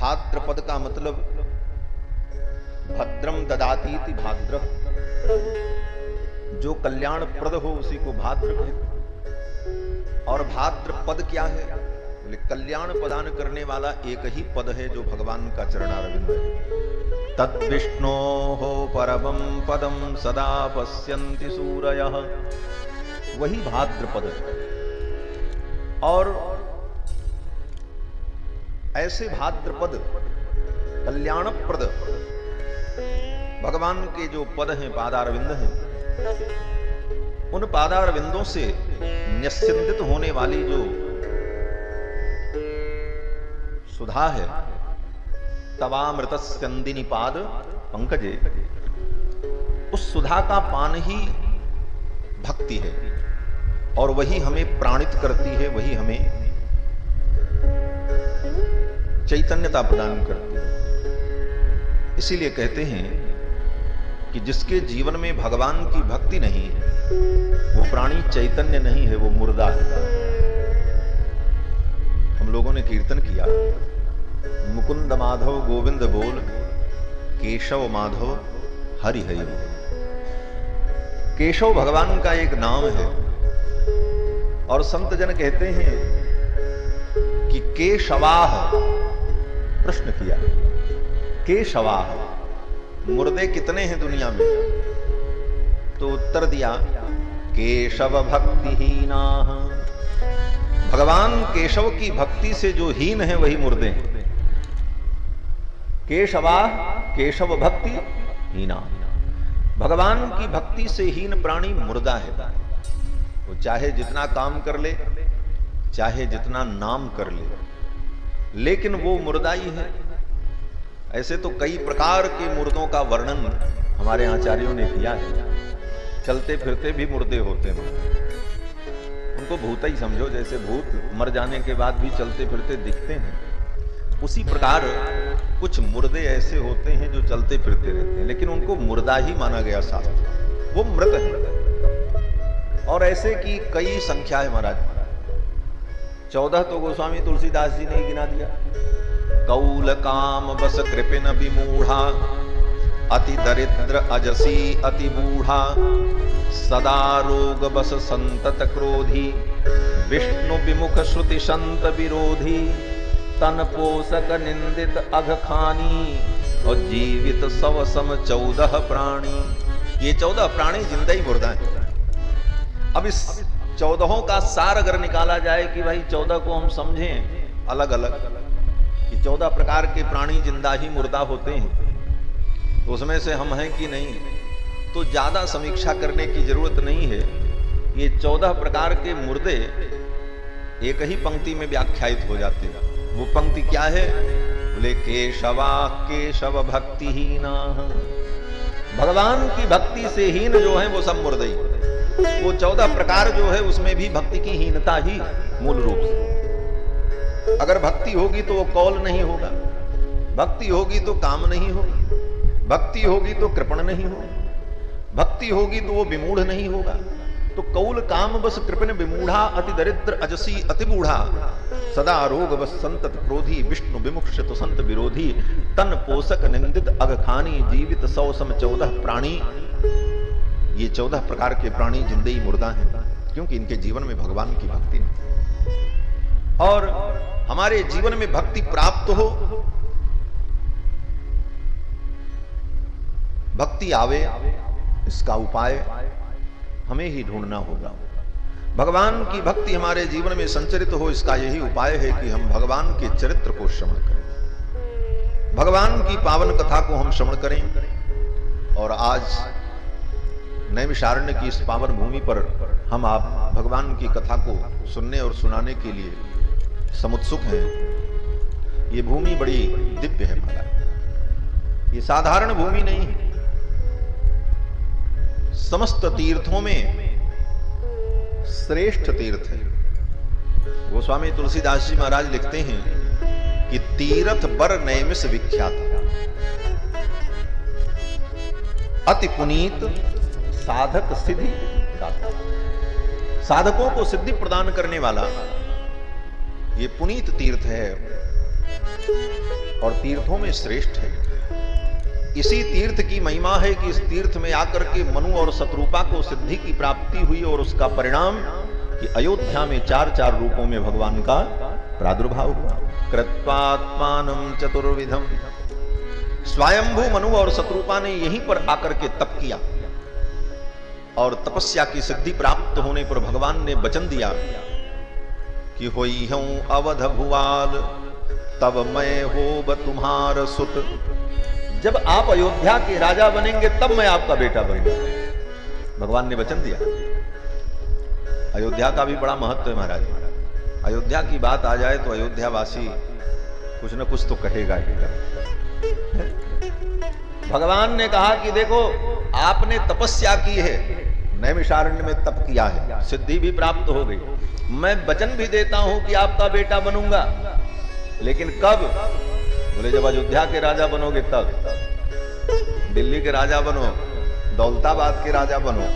भाद्रपद का मतलब भद्रम ददातीति भाद्र, जो कल्याणप्रद हो उसी को भाद्र कहते। और भाद्रपद क्या है? बोले कल्याण प्रदान करने वाला एक ही पद है जो भगवान का चरणारविंद है। तद विष्णोः परमं पदं सदा पश्यन्ति सूरयः, वही भाद्रपद है। और ऐसे भाद्रपद कल्याणप्रद भगवान के जो पद हैं, पादारविंद हैं, उन पादारविंदों से निस्सिंदित होने वाली जो सुधा है, तवामृतस्यन्दिनी पाद पंकजे, उस सुधा का पान ही भक्ति है और वही हमें प्राणित करती है, वही हमें चैतन्यता प्रदान करती है। इसीलिए कहते हैं कि जिसके जीवन में भगवान की भक्ति नहीं है वो प्राणी चैतन्य नहीं है, वो मुर्दा है। हम लोगों ने कीर्तन किया, मुकुंद माधव गोविंद बोल, केशव माधव हरि हरि बोल। केशव भगवान का एक नाम है और संत जन कहते हैं कि केशवाह, प्रश्न किया केशवाह, मुर्दे कितने हैं दुनिया में? तो उत्तर दिया केशव भक्तिहीना, भगवान केशव की भक्ति से जो हीन है वही मुर्दे हैं। केशवाह केशव भक्ति हीना, भगवान की भक्ति से हीन प्राणी मुर्दा है। वो चाहे जितना काम कर ले, चाहे जितना नाम कर ले, लेकिन वो मुर्दा ही है। ऐसे तो कई प्रकार के मुर्दों का वर्णन हमारे आचार्यों ने किया है। चलते फिरते भी मुर्दे होते हैं, उनको भूत ही समझो। जैसे भूत मर जाने के बाद भी चलते फिरते दिखते हैं, उसी प्रकार कुछ मुर्दे ऐसे होते हैं जो चलते फिरते रहते हैं, लेकिन उनको मुर्दा ही माना गया शास्त्र, वो मृत है। और ऐसे की कई संख्या है महाराज, 14 तो गोस्वामी तुलसीदास जी ने गिना दिया। कौल काम बस कृपिन विमूढ़ा, अति दरिद्र अजसी अति बूढ़ा, सदा रोग बस संतत क्रोधी, विष्णु विमुख श्रुति संत विरोधी, तन पोषक निंदित अघ खानी, और जीवित सव सम 14 प्राणी। ये 14 प्राणी जिंदा ही मुर्दा है। अब इस 14 का सार अगर निकाला जाए कि भाई 14 को हम समझें अलग अलग, कि 14 प्रकार के प्राणी जिंदा ही मुर्दा होते हैं, तो उसमें से हम हैं कि नहीं, तो ज्यादा समीक्षा करने की जरूरत नहीं है। ये 14 प्रकार के मुर्दे एक ही पंक्ति में व्याख्यायित हो जाते हैं। वो पंक्ति क्या है? बोले केशवा केशव भक्तिहीना, भगवान की भक्ति से हीन जो है वो सब मुर्दे। वो 14 प्रकार जो है उसमें भी भक्ति की हीनता ही मूल रूप से। अगर भक्ति होगी तो वो कौल नहीं होगा, भक्ति होगी तो काम नहीं होगा, भक्ति होगी तो कृपण नहीं होगा, भक्ति होगी तो वो विमूढ़ नहीं होगा। तो कौल काम बस कृपण विमूढ़ा, अति दरिद्र अजसी अति बूढ़ा, सदा रोग बस संतत क्रोधी, विष्णु विमुख तो संत विरोधी, तन पोषक निंदित अगखानी, जीवित 100 सम 14 प्राणी। ये 14 प्रकार के प्राणी जिंदगी मुर्दा हैं, क्योंकि इनके जीवन में भगवान की भक्ति नहीं। और हमारे जीवन में भक्ति प्राप्त हो, भक्ति आवे, इसका उपाय हमें ही ढूंढना होगा। भगवान की भक्ति हमारे जीवन में संचरित हो, इसका यही उपाय है कि हम भगवान के चरित्र को श्रवण करें, भगवान की पावन कथा को हम श्रवण करें। और आज नैमिषारण्य की इस पावन भूमि पर हम आप भगवान की कथा को सुनने और सुनाने के लिए समुत्सुक हैं। ये भूमि बड़ी दिव्य है महाराज, ये साधारण भूमि नहीं है। समस्त तीर्थों में श्रेष्ठ तीर्थ है। गोस्वामी तुलसीदास जी महाराज लिखते हैं कि तीर्थ बर नैमिष विख्यात, अति पुनीत साधक सिद्धि दाता, साधकों को सिद्धि प्रदान करने वाला ये पुनीत तीर्थ है। और तीर्थों में श्रेष्ठ है। इसी तीर्थ की महिमा है कि इस तीर्थ में आकर के मनु और शत्रुपा को सिद्धि की प्राप्ति हुई और उसका परिणाम कि अयोध्या में 4 रूपों में भगवान का प्रादुर्भाव हुआ। कृत्वात्मानं चतुर्विधम, स्वयंभू मनु और शत्रुपा ने यहीं पर आकर के तप किया और तपस्या की सिद्धि प्राप्त होने पर भगवान ने वचन दिया कि होई हूं अवध भुवाल, तब मैं होब तुम्हार सुत। जब आप अयोध्या के राजा बनेंगे तब मैं आपका बेटा बनूंगा। भगवान ने वचन दिया। अयोध्या का भी बड़ा महत्व है महाराज। अयोध्या की बात आ जाए तो अयोध्यावासी कुछ न कुछ तो कहेगा ही। भगवान ने कहा कि देखो, आपने तपस्या की है, नैमिषारण्य में तप किया है, सिद्धि भी प्राप्त हो गई, मैं वचन भी देता हूं कि आपका बेटा बनूंगा, लेकिन कब? बोले जब अयोध्या के राजा बनोगे तब। दिल्ली के राजा बनो, दौलताबाद के राजा बनो,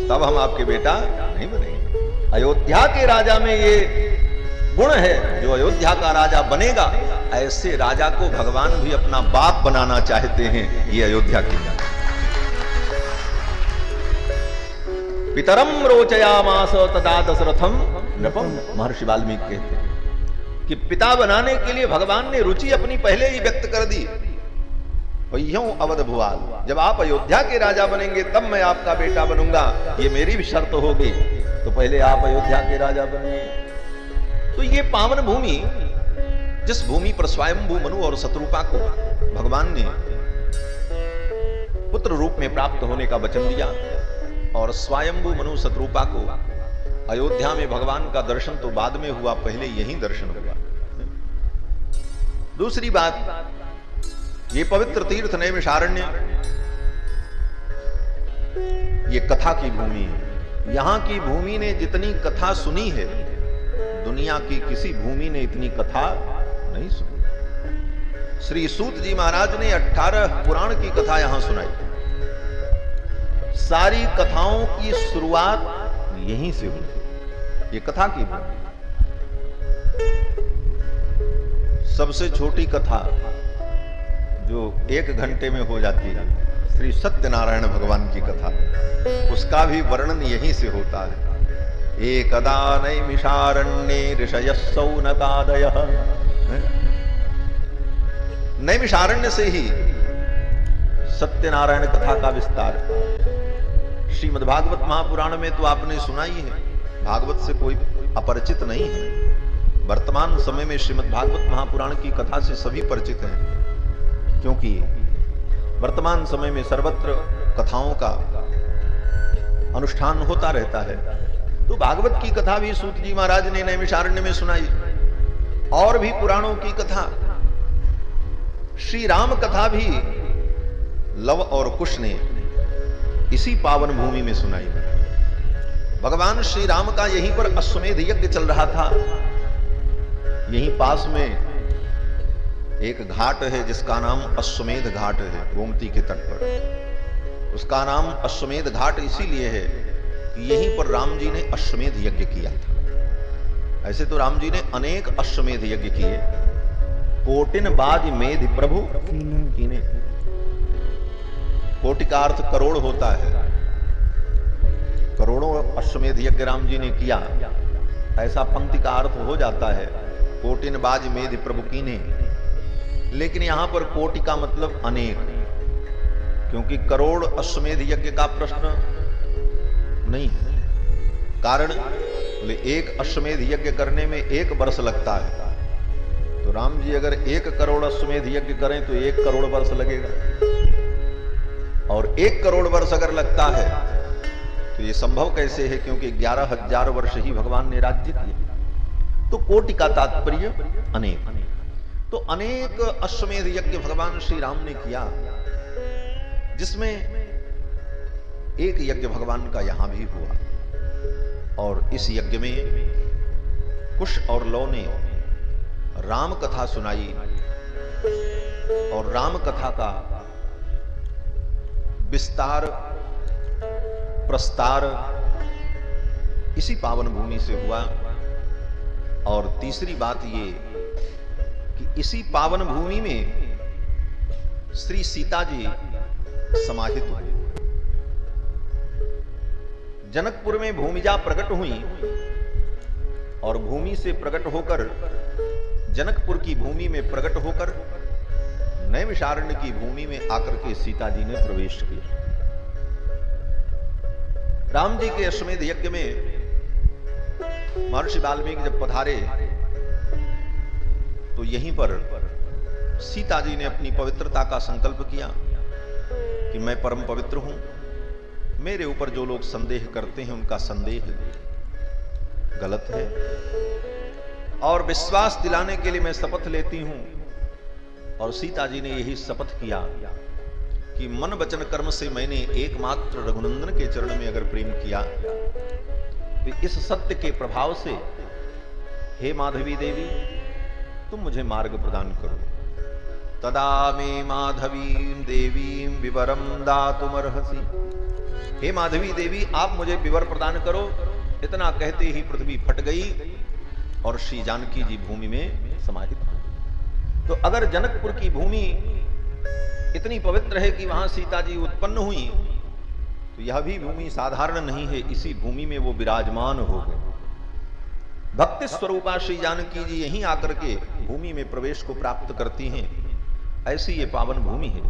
तब हम आपके बेटा नहीं बनेंगे। अयोध्या के राजा में ये गुण है, जो अयोध्या का राजा बनेगा, ऐसे राजा को भगवान भी अपना बाप बनाना चाहते हैं। ये अयोध्या की राजा। पितरम रोचयामास तदा दशरथम नृपम, महर्षि वाल्मीकि कहते हैं कि पिता बनाने के लिए भगवान ने रुचि अपनी पहले ही व्यक्त कर दी। वह्यों अवध भुवाल, जब आप अयोध्या के राजा बनेंगे तब मैं आपका बेटा बनूंगा, ये मेरी भी शर्त होगी, तो पहले आप अयोध्या के राजा बनिए। तो ये पावन भूमि, जिस भूमि पर स्वयंभू मनु और शत्रुपा को भगवान ने पुत्र रूप में प्राप्त होने का वचन दिया, और स्वयंभू मनु शत्रुपा को अयोध्या में भगवान का दर्शन तो बाद में हुआ, पहले यही दर्शन हुआ। दूसरी बात, ये पवित्र तीर्थ नैमिषारण्य, ये कथा की भूमि है। यहां की भूमि ने जितनी कथा सुनी है, दुनिया की किसी भूमि ने इतनी कथा नहीं सुनी। श्री सूत जी महाराज ने 18 पुराण की कथा यहां सुनाई। सारी कथाओं की शुरुआत यहीं से हुई। ये कथा की भूमि। सबसे छोटी कथा जो 1 घंटे में हो जाती है, श्री सत्यनारायण भगवान की कथा, उसका भी वर्णन यहीं से होता है। एकदा नैमिषारण्ये ऋषयः सौनकादयः। नैमिषारण्य से ही सत्यनारायण कथा का विस्तार। श्रीमद् भागवत महापुराण में तो आपने सुना ही है, भागवत से कोई अपरिचित नहीं है। वर्तमान समय में श्रीमद् भागवत महापुराण की कथा से सभी परिचित हैं, क्योंकि वर्तमान समय में सर्वत्र कथाओं का अनुष्ठान होता रहता है। तो भागवत की कथा भी सूत जी महाराज ने नैमिषारण्य में सुनाई, और भी पुराणों की कथा। श्री राम कथा भी लव और कुश ने इसी पावन भूमि में सुनाई। भगवान श्री राम का यहीं पर अश्वमेध यज्ञ चल रहा था। यहीं पास में एक घाट है जिसका नाम अश्वमेध घाट है, गोमती के तट पर। उसका नाम अश्वमेध घाट इसीलिए है कि यहीं पर राम जी ने अश्वमेध यज्ञ किया था। ऐसे तो राम जी ने अनेक अश्वमेध यज्ञ किए। कोटिन बाज मेध प्रभु कीने। कोटि का अर्थ करोड़ होता है। करोड़ों अश्वमेध यज्ञ राम जी ने किया, ऐसा पंक्ति का अर्थ हो जाता है। कोटिन बाज मेध प्रभु कीने, लेकिन यहां पर कोटि का मतलब अनेक, क्योंकि करोड़ अश्वमेध यज्ञ का प्रश्न नहीं है। कारण बोले एक अश्वमेध यज्ञ करने में 1 वर्ष लगता है, तो राम जी अगर 1 करोड़ अश्वमेध यज्ञ करें तो 1 करोड़ वर्ष लगेगा। और 1 करोड़ वर्ष अगर लगता है तो ये संभव कैसे है, क्योंकि 11,000 वर्ष ही भगवान ने राज्य किया। तो कोटि का तात्पर्य अनेक। तो अनेक अश्वमेध यज्ञ भगवान श्री राम ने किया, जिसमें एक यज्ञ भगवान का यहां भी हुआ। और इस यज्ञ में कुश और लव ने राम कथा सुनाई, और राम कथा का विस्तार प्रस्तार इसी पावन भूमि से हुआ। और तीसरी बात ये कि इसी पावन भूमि में श्री सीता जी समाहित हुए। जनकपुर में भूमिजा प्रकट हुई और भूमि से प्रकट होकर जनकपुर की भूमि में प्रकट होकर नैमिषारण्य की भूमि में आकर के सीता जी ने प्रवेश किया। राम जी के अश्वमेध यज्ञ में महर्षि वाल्मीकि जब पधारे तो यहीं पर सीता जी ने अपनी पवित्रता का संकल्प किया कि मैं परम पवित्र हूं, मेरे ऊपर जो लोग संदेह करते हैं उनका संदेह गलत है, और विश्वास दिलाने के लिए मैं शपथ लेती हूं। और सीता जी ने यही शपथ किया कि मन वचन कर्म से मैंने एकमात्र रघुनंदन के चरण में अगर प्रेम किया तो इस सत्य के प्रभाव से हे माधवी देवी तुम मुझे मार्ग प्रदान करो। तदा मे माधवीं देवीं विवरम दातुमर्हसि। हे माधवी देवी आप मुझे विवर प्रदान करो। इतना कहते ही पृथ्वी फट गई और श्री जानकी जी भूमि में समाहित हुई। तो अगर जनकपुर की भूमि इतनी पवित्र है कि वहां सीता जी उत्पन्न हुई, तो यह भी भूमि साधारण नहीं है, इसी भूमि में वो विराजमान हो गए। भक्ति स्वरूपा श्री जानकी जी यहीं आकर के भूमि में प्रवेश को प्राप्त करती हैं, ऐसी ये पावन भूमि है।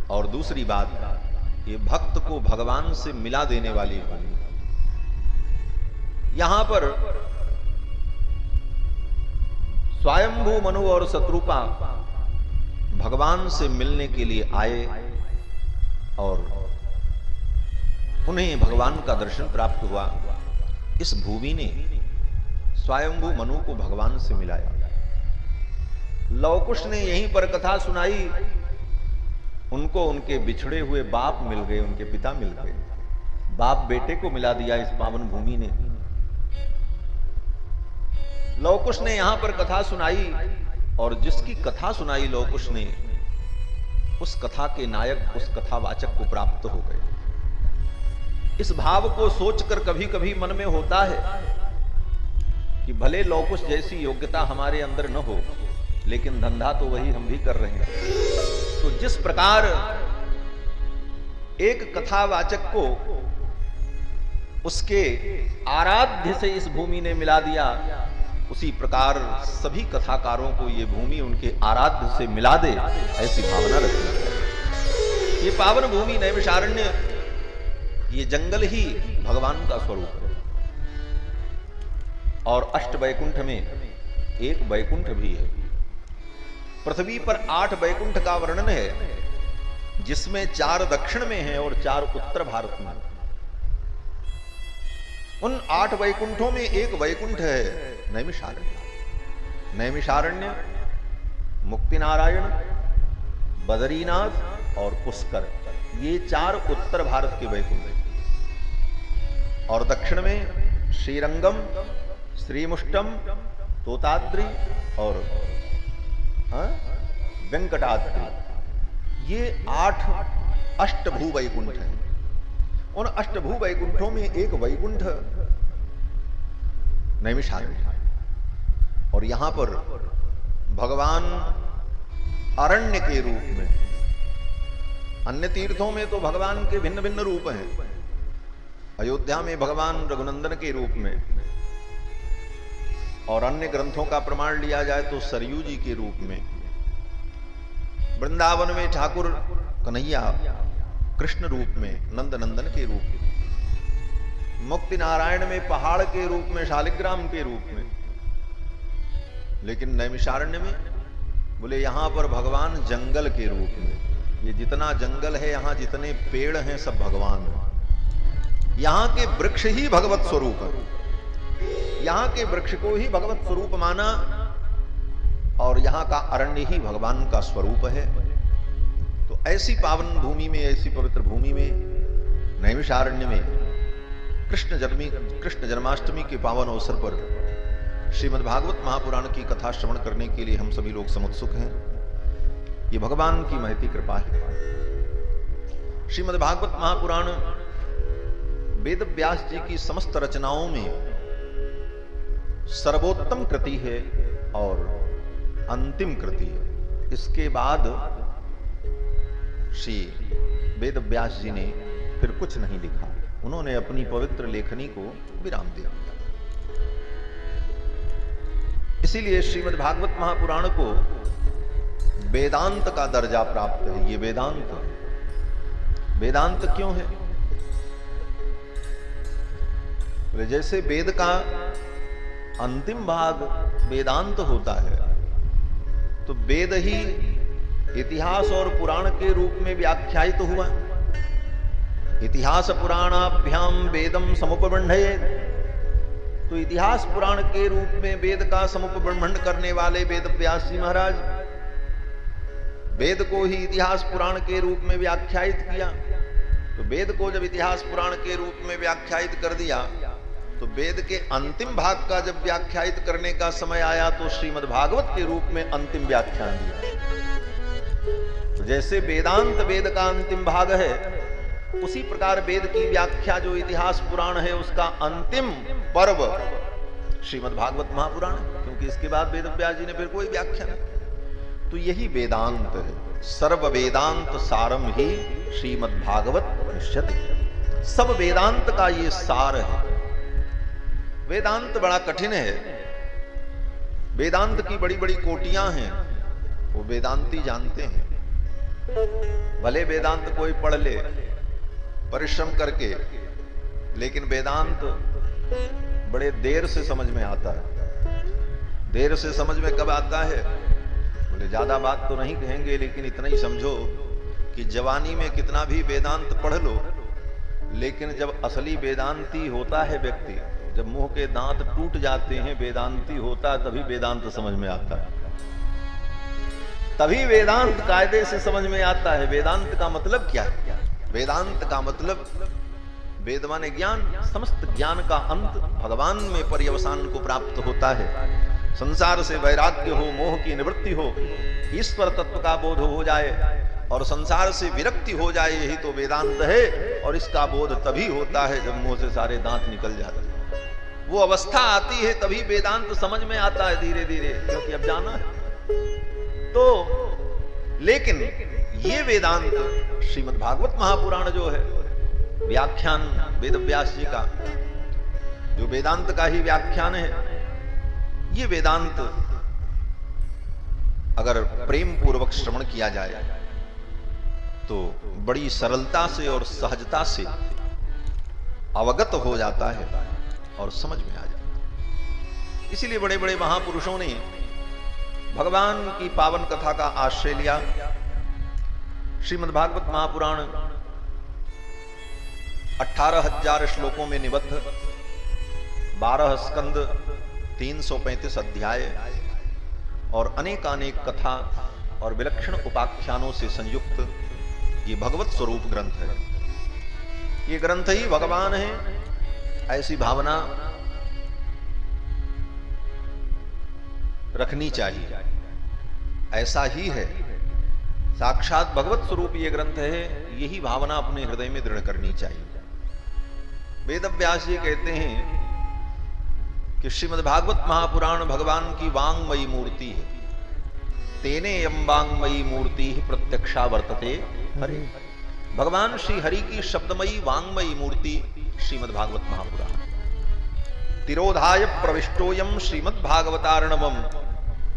और दूसरी बात, ये भक्त को भगवान से मिला देने वाली भूमि। यहां पर स्वयंभू मनु और शत्रुपा भगवान से मिलने के लिए आए और उन्हें भगवान का दर्शन प्राप्त हुआ। इस भूमि ने स्वयंभू मनु को भगवान से मिलाया। लवकुश ने यहीं पर कथा सुनाई, उनको उनके बिछड़े हुए बाप मिल गए, उनके पिता मिल गए। बाप बेटे को मिला दिया इस पावन भूमि ने। लवकुश ने यहां पर कथा सुनाई और जिसकी कथा सुनाई लवकुश ने, उस कथा के नायक, उस कथावाचक को प्राप्त हो गए। इस भाव को सोचकर कभी कभी मन में होता है कि भले लवकुश जैसी योग्यता हमारे अंदर न हो, लेकिन धंधा तो वही हम भी कर रहे हैं। तो जिस प्रकार एक कथावाचक को उसके आराध्य से इस भूमि ने मिला दिया, उसी प्रकार सभी कथाकारों को ये भूमि उनके आराध्य से मिला दे, ऐसी भावना रखी। ये पावन भूमि नैमिषारण्य, ये जंगल ही भगवान का स्वरूप है। और अष्ट वैकुंठ में एक वैकुंठ भी है। पृथ्वी पर 8 वैकुंठ का वर्णन है, जिसमें 4 दक्षिण में है और 4 उत्तर भारत में। उन 8 वैकुंठों में एक वैकुंठ है नैमिषारण्य। नैमिषारण्य, मुक्तिनारायण, बद्रीनाथ और पुष्कर, ये 4 उत्तर भारत के वैकुंठ हैं। और दक्षिण में श्रीरंगम, श्रीमुष्टम, तोताद्रि और वेंकटाद्रि, ये 8 अष्टभू वैकुंठ हैं। उन अष्टभू वैकुंठों में एक वैकुंठ नैमिषारण्य। और यहां पर भगवान अरण्य के रूप में, अन्य तीर्थों में तो भगवान के भिन्न भिन्न रूप हैं। अयोध्या में भगवान रघुनंदन के रूप में, और अन्य ग्रंथों का प्रमाण लिया जाए तो सरयू जी के रूप में। वृंदावन में ठाकुर कन्हैया कृष्ण रूप में, नंद नंदन के रूप में। मुक्ति नारायण में पहाड़ के रूप में, शालिग्राम के रूप में। लेकिन नैमिषारण्य में बोले यहां पर भगवान जंगल के रूप में। ये जितना जंगल है, यहां जितने पेड़ हैं, सब भगवान है। यहां के वृक्ष ही भगवत स्वरूप है। यहां के वृक्ष को ही भगवत स्वरूप माना, और यहां का अरण्य ही भगवान का स्वरूप है। तो ऐसी पावन भूमि में, ऐसी पवित्र भूमि में, नैमिषारण्य में कृष्ण जन्माष्टमी के पावन अवसर पर श्रीमद् भागवत महापुराण की कथा श्रवण करने के लिए हम सभी लोग समुत्सुक हैं। ये भगवान की महती कृपा है। श्रीमद् भागवत महापुराण वेद व्यास जी की समस्त रचनाओं में सर्वोत्तम कृति है और अंतिम कृति है। इसके बाद श्री वेद व्यास जी ने फिर कुछ नहीं लिखा। उन्होंने अपनी पवित्र लेखनी को विराम दिया। इसीलिए श्रीमद् भागवत महापुराण को वेदांत का दर्जा प्राप्त है। ये वेदांत, वेदांत क्यों है? जैसे वेद का अंतिम भाग वेदांत होता है, तो वेद ही इतिहास और पुराण के रूप में व्याख्यायित हुआ। इतिहास पुराणाभ्याम वेदम समुपबंधये, तो इतिहास पुराण के रूप में वेद का समुपबंधन करने वाले वेद व्यास जी महाराज वेद को ही इतिहास पुराण के रूप में व्याख्यायित किया। तो वेद को जब इतिहास पुराण के रूप में व्याख्यायित कर दिया, तो वेद के अंतिम भाग का जब व्याख्यायित करने का समय आया, तो श्रीमद् भागवत के रूप में अंतिम व्याख्यान दिया। तो जैसे वेदांत वेद का अंतिम भाग है, उसी प्रकार वेद की व्याख्या जो इतिहास पुराण है, उसका अंतिम पर्व श्रीमद् भागवत महापुराण, क्योंकि इसके बाद वेद व्यास जी ने फिर कोई व्याख्या नहीं। तो यही वेदांत है। सर्व वेदांत सारम ही श्रीमद् भागवत निश्चते। सब वेदांत का ये सार है। वेदांत बड़ा कठिन है। वेदांत की बड़ी बड़ी कोटियां हैं, वो वेदांती जानते हैं। भले वेदांत कोई पढ़ ले परिश्रम करके, लेकिन वेदांत बड़े देर से समझ में आता है। देर से समझ में कब आता है? बोले ज्यादा बात तो नहीं कहेंगे, लेकिन इतना ही समझो कि जवानी में कितना भी वेदांत पढ़ लो, लेकिन जब असली वेदांती होता है व्यक्ति, जब मुंह के दांत टूट जाते हैं, वेदांती होता है, तभी वेदांत समझ में आता है। तभी वेदांत कायदे से समझ में आता है। वेदांत का मतलब क्या है? वेदांत का मतलब, वेद माने ज्ञान, समस्त ज्ञान का अंत भगवान में पर्यवसान को प्राप्त होता है। संसार से वैराग्य हो, मोह की निवृत्ति हो, ईश्वर तत्व का बोध हो जाए और संसार से विरक्ति हो जाए, यही तो वेदांत है। और इसका बोध तभी होता है जब मुंह से सारे दांत निकल जाते हैं। वो अवस्था आती है, तभी वेदांत समझ में आता है धीरे धीरे, क्योंकि अब जाना है तो। लेकिन ये वेदांत श्रीमद् भागवत महापुराण जो है, व्याख्यान वेद व्यास जी का, जो वेदांत का ही व्याख्यान है, ये वेदांत अगर प्रेम पूर्वक श्रवण किया जाए तो बड़ी सरलता से और सहजता से अवगत हो जाता है और समझ में आ जाता है। इसीलिए बड़े बड़े महापुरुषों ने भगवान की पावन कथा का आश्रय लिया। श्रीमद् भागवत महापुराण 18,000 श्लोकों में निबद्ध, 12 स्कंद, 335 अध्याय और अनेकानेक कथा और विलक्षण उपाख्यानों से संयुक्त ये भगवत स्वरूप ग्रंथ है। ये ग्रंथ ही भगवान है, ऐसी भावना रखनी चाहिए। ऐसा ही है, साक्षात भगवत स्वरूप ये ग्रंथ है, यही भावना अपने हृदय में दृढ़ करनी चाहिए। वेद व्यास जी कहते हैं कि श्रीमद् भागवत महापुराण भगवान की वांगमयी मूर्ति है। तेने यम वांगमयी मूर्ति प्रत्यक्षा वर्तते हरे। भगवान श्री हरि की शब्दमयी वांगमयी मूर्ति श्रीमद् भागवत महापुराण। तिरोधाय प्रविष्टोयम श्रीमद् भागवतार्णवम।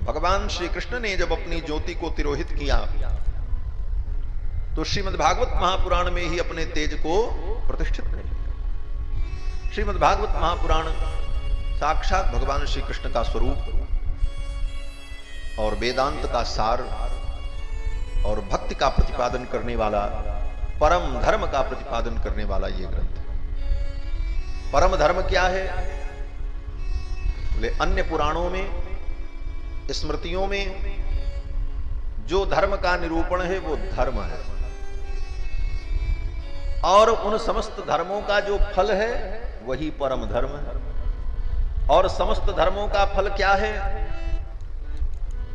भगवान श्री कृष्ण ने जब अपनी ज्योति को तिरोहित किया, तो श्रीमद् भागवत महापुराण में ही अपने तेज को प्रतिष्ठित कर लिया। श्रीमद् भागवत महापुराण साक्षात भगवान श्री कृष्ण का स्वरूप और वेदांत का सार और भक्ति का प्रतिपादन करने वाला, परम धर्म का प्रतिपादन करने वाला ये ग्रंथ। परम धर्म क्या है? बोले अन्य पुराणों में, स्मृतियों में जो धर्म का निरूपण है वो धर्म है, और उन समस्त धर्मों का जो फल है वही परम धर्म है। और समस्त धर्मों का फल क्या है?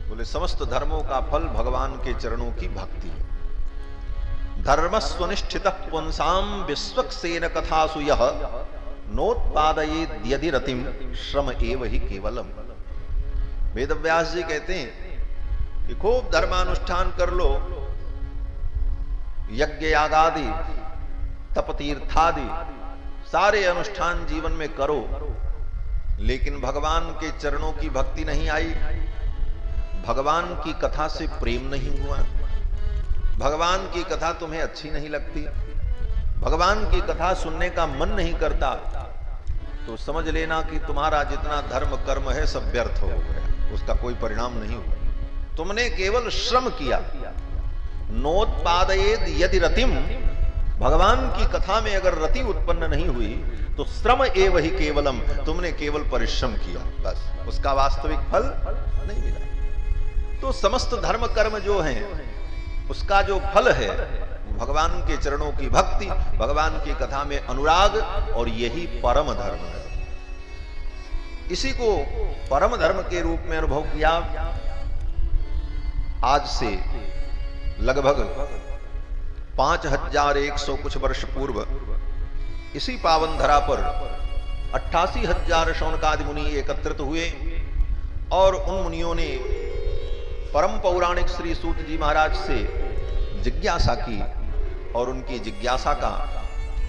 बोले समस्त धर्मों का फल भगवान के चरणों की भक्ति है। धर्मस्वनिष्ठित पुंसाम विश्वक्सेन कथासु यः नोत्पादयेद् यदि रतिम श्रम एव हि केवलम। वेद व्यास जी कहते हैं कि खूब धर्मानुष्ठान कर लो, यज्ञ यागादि तप तीर्थादि सारे अनुष्ठान जीवन में करो, लेकिन भगवान के चरणों की भक्ति नहीं आई, भगवान की कथा से प्रेम नहीं हुआ, भगवान की कथा तुम्हें अच्छी नहीं लगती, भगवान की कथा सुनने का मन नहीं करता, तो समझ लेना कि तुम्हारा जितना धर्म कर्म है सब व्यर्थ हो गया, उसका कोई परिणाम नहीं हुआ। तुमने केवल श्रम किया। नोत्पादयेद यदि रतिम, भगवान की कथा में अगर रति उत्पन्न नहीं हुई तो श्रम एव ही केवलम, तुमने केवल परिश्रम किया, बस उसका वास्तविक फल नहीं मिला। तो समस्त धर्म कर्म जो हैं उसका जो फल है भगवान के चरणों की भक्ति, भगवान की कथा में अनुराग, और यही परम धर्म है। इसी को परम धर्म के रूप में अनुभव किया। आज से लगभग 5100 कुछ वर्ष पूर्व इसी पावन धरा पर 88,000 शौनकादि मुनि एकत्रित हुए और उन मुनियों ने परम पौराणिक श्री सूत जी महाराज से जिज्ञासा की और उनकी जिज्ञासा का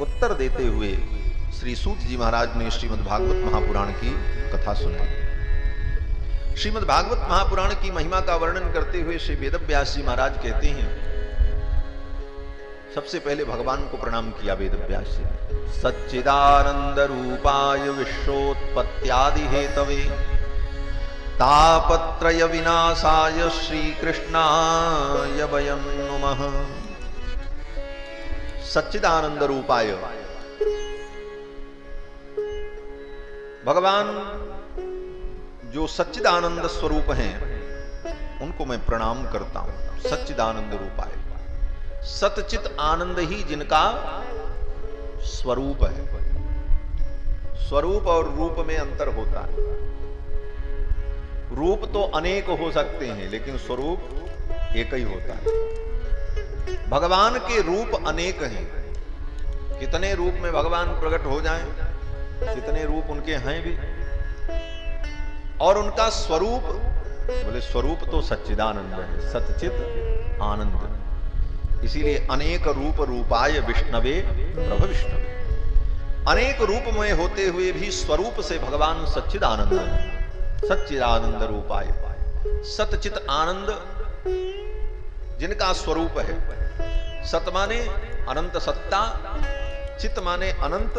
उत्तर देते हुए श्री सूत जी महाराज ने श्रीमद् भागवत महापुराण की कथा सुनाई। श्रीमद् भागवत महापुराण की महिमा का वर्णन करते हुए श्री वेदव्यास जी महाराज कहते हैं, सबसे पहले भगवान को प्रणाम किया वेदव्यास जी ने। सच्चिदानंद रूपाय विश्वोत्पत्त्यादि हेतवे तापत्रय विनाशाय श्री कृष्णाय वयं नुमः। सच्चिदानंद रूपाय, भगवान जो सच्चिदानंद स्वरूप हैं उनको मैं प्रणाम करता हूं। सच्चिदानंद रूपाय, सतचित आनंद ही जिनका स्वरूप है। स्वरूप और रूप में अंतर होता है। रूप तो अनेक हो सकते हैं लेकिन स्वरूप एक ही होता है। भगवान के रूप अनेक हैं। कितने रूप में भगवान प्रकट हो जाएं, कितने रूप उनके हैं भी, और उनका स्वरूप, बोले स्वरूप तो सच्चिदानंद है, सतचित आनंद। इसीलिए अनेक रूप रूपाय विष्णवे प्रभ विष्णवे। अनेक रूप में होते हुए भी स्वरूप से भगवान सच्चिदानंद है। सच्चिदानंद रूपाय, सतचित आनंद जिनका स्वरूप है। सत माने अनंत सत्ता, चित माने अनंत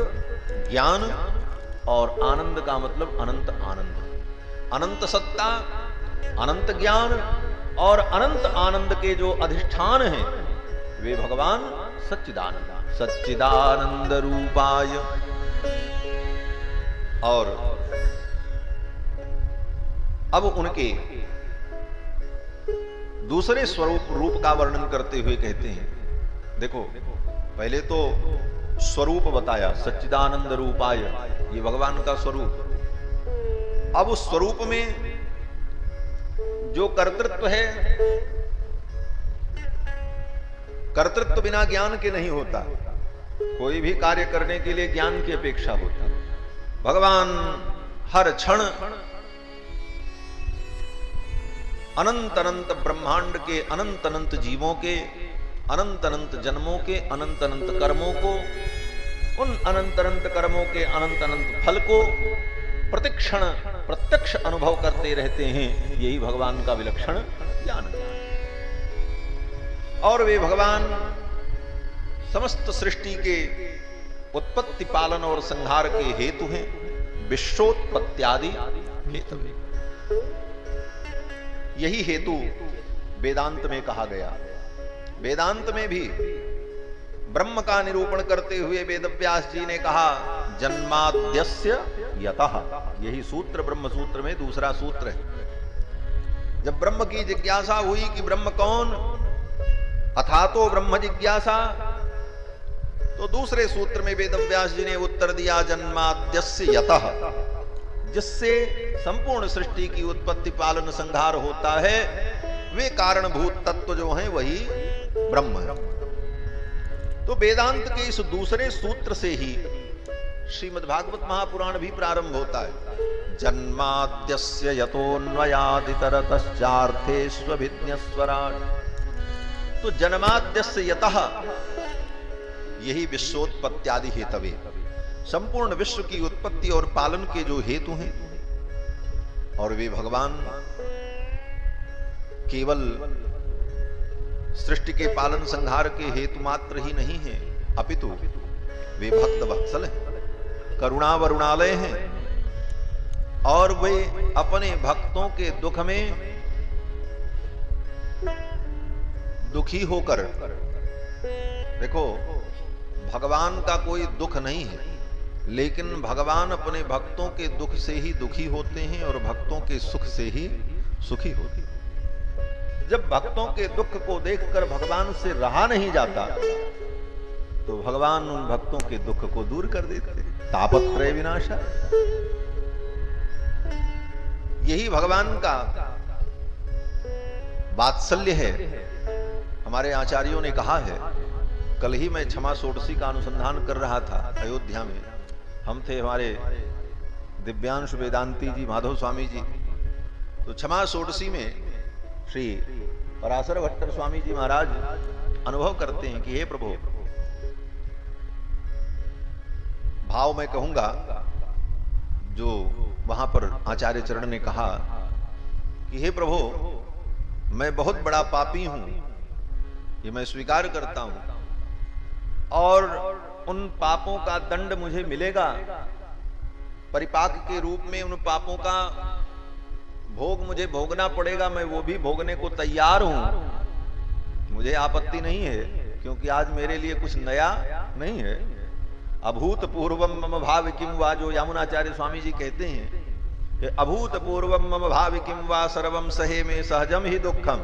ज्ञान, और आनंद का मतलब अनंत आनंद। अनंत सत्ता, अनंत ज्ञान और अनंत आनंद के जो अधिष्ठान हैं वे भगवान सच्चिदानंद। सच्चिदानंद रूपाय। और अब उनके दूसरे स्वरूप रूप का वर्णन करते हुए कहते हैं, देखो पहले तो स्वरूप बताया सच्चिदानंद रूपाय, ये भगवान का स्वरूप। अब उस स्वरूप में जो कर्तृत्व है, कर्तृत्व बिना ज्ञान के नहीं होता। कोई भी कार्य करने के लिए ज्ञान की अपेक्षा होता है। भगवान हर क्षण अनंत अनंत ब्रह्मांड के अनंत अनंत जीवों के, अनंत अनंत जन्मों के, अनंत अनंत कर्मों को, उन अनंत अनंत कर्मों के अनंत अनंत फल को प्रतिक्षण प्रत्यक्ष अनुभव करते रहते हैं। यही भगवान का विलक्षण ज्ञान है। और वे भगवान समस्त सृष्टि के उत्पत्ति पालन और संहार के हेतु हैं। विश्वोत्पत्त्यादि हेतु, यही हेतु वेदांत में कहा गया। वेदांत में भी ब्रह्म का निरूपण करते हुए वेदव्यास जी ने कहा जन्माद्यस्य यतः। यही सूत्र ब्रह्म सूत्र में दूसरा सूत्र है। जब ब्रह्म की जिज्ञासा हुई कि ब्रह्म कौन, अथातो ब्रह्म जिज्ञासा, तो दूसरे सूत्र में वेदव्यास जी ने उत्तर दिया जन्माद्यस्य यतः, जिससे संपूर्ण सृष्टि की उत्पत्ति पालन संहार होता है। वे कारणभूत तत्व जो हैं वही ब्रह्म है। तो वेदांत के इस दूसरे सूत्र से ही श्रीमद्भागवत महापुराण भी प्रारंभ होता है। जन्माद्यस्य यतोऽन्वयादितरतश्चार्थेष्वभिज्ञस्वराट् तो जन्माद्यस्य यतः, यही विश्वोत्पत्त्यादि हेतवे, संपूर्ण विश्व की उत्पत्ति और पालन के जो हेतु हैं, और वे भगवान केवल सृष्टि के पालन संहार के हेतु मात्र ही नहीं है, अपितु वे भक्त वत्सल हैं, करुणा वरुणालय हैं, और वे अपने भक्तों के दुख में दुखी होकर, देखो भगवान का कोई दुख नहीं है, लेकिन भगवान अपने भक्तों के दुख से ही दुखी होते हैं और भक्तों के सुख से ही सुखी होते हैं। जब भक्तों के दुख को देखकर भगवान से रहा नहीं जाता, तो भगवान उन भक्तों के दुख को दूर कर देते। तापत्रय विनाशा, यही भगवान का वात्सल्य है। हमारे आचार्यों ने कहा है, कल ही मैं क्षमा षोडशी का अनुसंधान कर रहा था अयोध्या में। हम थे हमारे दिव्यांश वेदांती जी, माधव स्वामी जी। तो क्षमा षोडशी में श्री पराशर भट्टर स्वामी जी महाराज अनुभव करते हैं कि हे प्रभु, भाव मैं कहूंगा जो वहां पर आचार्य चरण ने कहा कि हे प्रभु, मैं बहुत बड़ा पापी हूं, ये मैं स्वीकार करता हूं, और उन पापों का दंड मुझे मिलेगा, परिपाक के रूप में उन पापों का भोग मुझे भोगना पड़ेगा, मैं वो भी भोगने को तैयार हूं, मुझे आपत्ति नहीं है, क्योंकि आज मेरे लिए कुछ नया नहीं है। अभूतपूर्वम मम भाव किम वा, जो यामुनाचार्य स्वामी जी कहते हैं कि अभूतपूर्वम मम भाव किम वा सर्वम सहे में सहजम ही दुखम,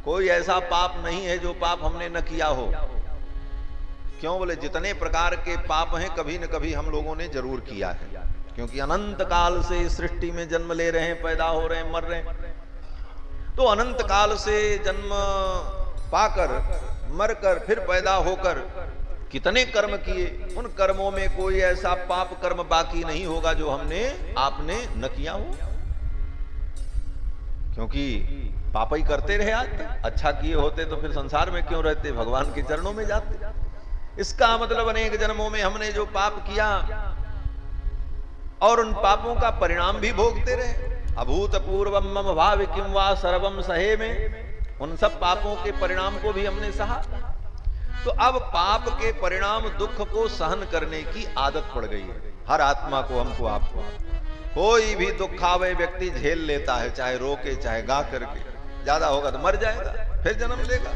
कोई ऐसा पाप नहीं है जो पाप हमने न किया हो। क्यों बोले, जितने प्रकार के पाप हैं कभी न कभी हम लोगों ने जरूर किया है, क्योंकि अनंत काल से सृष्टि में जन्म ले रहे हैं, पैदा हो रहे हैं, मर रहे हैं। तो अनंत काल से जन्म पाकर, मरकर, फिर पैदा होकर कितने कर्म किए, उन कर्मों में कोई ऐसा पाप कर्म बाकी नहीं होगा जो हमने आपने न किया हो, क्योंकि पाप ही करते रहे आज तक। अच्छा किए होते तो फिर संसार में क्यों रहते, भगवान के चरणों में जाते। इसका मतलब अनेक जन्मों में हमने जो पाप किया और उन पापों का परिणाम भी भोगते रहे। अभूतपूर्वम मम भाव किम वा सर्वम सहे में, उन सब पापों के परिणाम को भी हमने सहा। तो अब पाप के परिणाम दुख को सहन करने की आदत पड़ गई है हर आत्मा को, हमको, आपको। कोई भी दुख आवे व्यक्ति झेल लेता है, चाहे रो के चाहे गा करके। ज्यादा होगा तो मर जाएगा, फिर जन्म लेगा,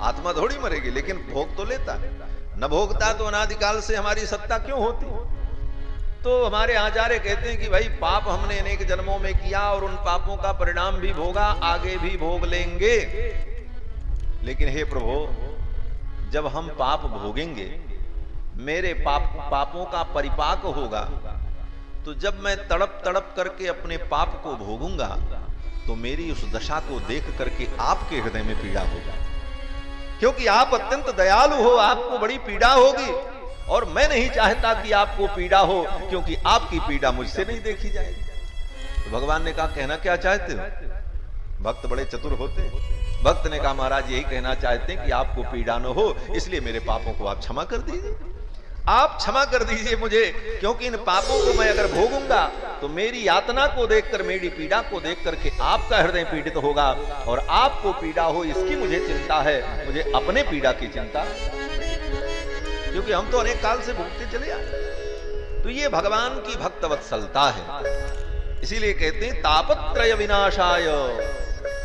आत्मा थोड़ी मरेगी, लेकिन भोग तो लेता है। न भोगता तो अनादिकाल से हमारी सत्ता क्यों होती। तो हमारे आचार्य कहते हैं कि भाई पाप हमने अनेक जन्मों में किया और उन पापों का परिणाम भी भोगा, आगे भी भोग लेंगे। लेकिन हे प्रभु, जब हम पाप भोगेंगे, मेरे पापों का परिपाक होगा, तो जब मैं तड़प तड़प करके अपने पाप को भोगूंगा, तो मेरी उस दशा को देख करके आपके हृदय में पीड़ा होगा, क्योंकि आप अत्यंत दयालु हो, आपको बड़ी पीड़ा होगी, और मैं नहीं चाहता कि आपको पीड़ा हो, क्योंकि आपकी पीड़ा मुझसे नहीं देखी जाएगी। तो भगवान ने कहा, कहना क्या चाहते हो? भक्त बड़े चतुर होते हैं। भक्त ने कहा, महाराज यही कहना चाहते हैं कि आपको पीड़ा न हो, इसलिए मेरे पापों को आप क्षमा कर दीजिए। आप क्षमा कर दीजिए मुझे, क्योंकि इन पापों को मैं अगर भोगूंगा तो मेरी यातना को देखकर, मेरी पीड़ा को देख करके आपका हृदय पीड़ित होगा, और आपको पीड़ा हो इसकी मुझे चिंता है, मुझे अपने पीड़ा की चिंता, क्योंकि हम तो अनेक काल से भोगते चले आए। तो ये भगवान की भक्त वत्सलता है। इसीलिए कहते हैं तापत्रय विनाशाय,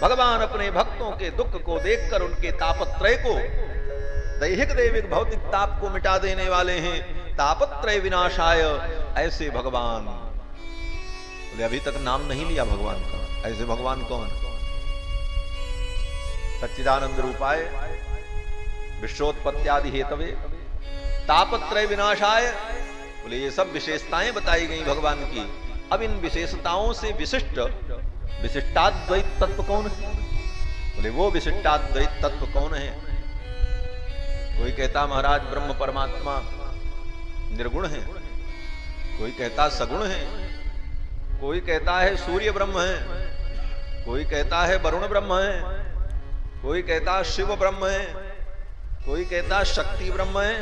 भगवान अपने भक्तों के दुख को देखकर उनके तापत्रय को, दैहिक दैविक भौतिक ताप को मिटा देने वाले हैं। तापत्रय विनाशाय, ऐसे भगवान। बोले अभी तक नाम नहीं लिया भगवान का, ऐसे भगवान कौन? सच्चिदानंद रूपाय, विश्वोत्पत्त्यादि हेतवे, तापत्रय विनाशाय। बोले ये सब विशेषताएं बताई गई भगवान की। अब इन विशेषताओं से विशिष्ट विशिष्टाद्वैत तत्व कौन है? बोले वो विशिष्टाद्वैत तत्व कौन है? कोई कहता महाराज ब्रह्म परमात्मा निर्गुण है, कोई कहता सगुण है, कोई कहता है सूर्य ब्रह्म है, कोई कहता है वरुण ब्रह्म है, कोई कहता शिव ब्रह्म है, कोई कहता शक्ति ब्रह्म है।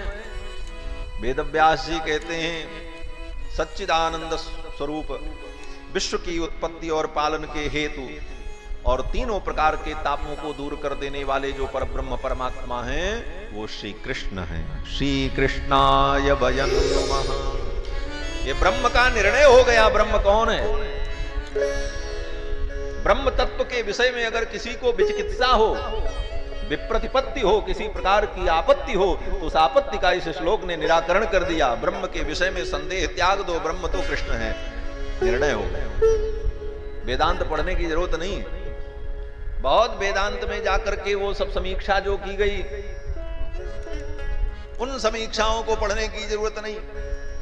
वेदव्यास जी कहते हैं सच्चिदानंद स्वरूप, विश्व की उत्पत्ति और पालन के हेतु और तीनों प्रकार के तापों को दूर कर देने वाले जो परब्रह्म परमात्मा हैं वो श्री कृष्ण हैं। श्री कृष्णाय वयं नमः। ये ब्रह्म का निर्णय हो गया। ब्रह्म कौन है? ब्रह्म तत्व के विषय में अगर किसी को विचिकित्सा हो, विप्रतिपत्ति हो, किसी प्रकार की आपत्ति हो, तो उस आपत्ति का इस श्लोक ने निराकरण कर दिया। ब्रह्म के विषय में संदेह त्याग दो, ब्रह्म तो कृष्ण है। निर्णय हो गया। वेदांत पढ़ने की जरूरत नहीं। बहुत वेदांत में जाकर के वो सब समीक्षा जो की गई, उन समीक्षाओं को पढ़ने की जरूरत नहीं।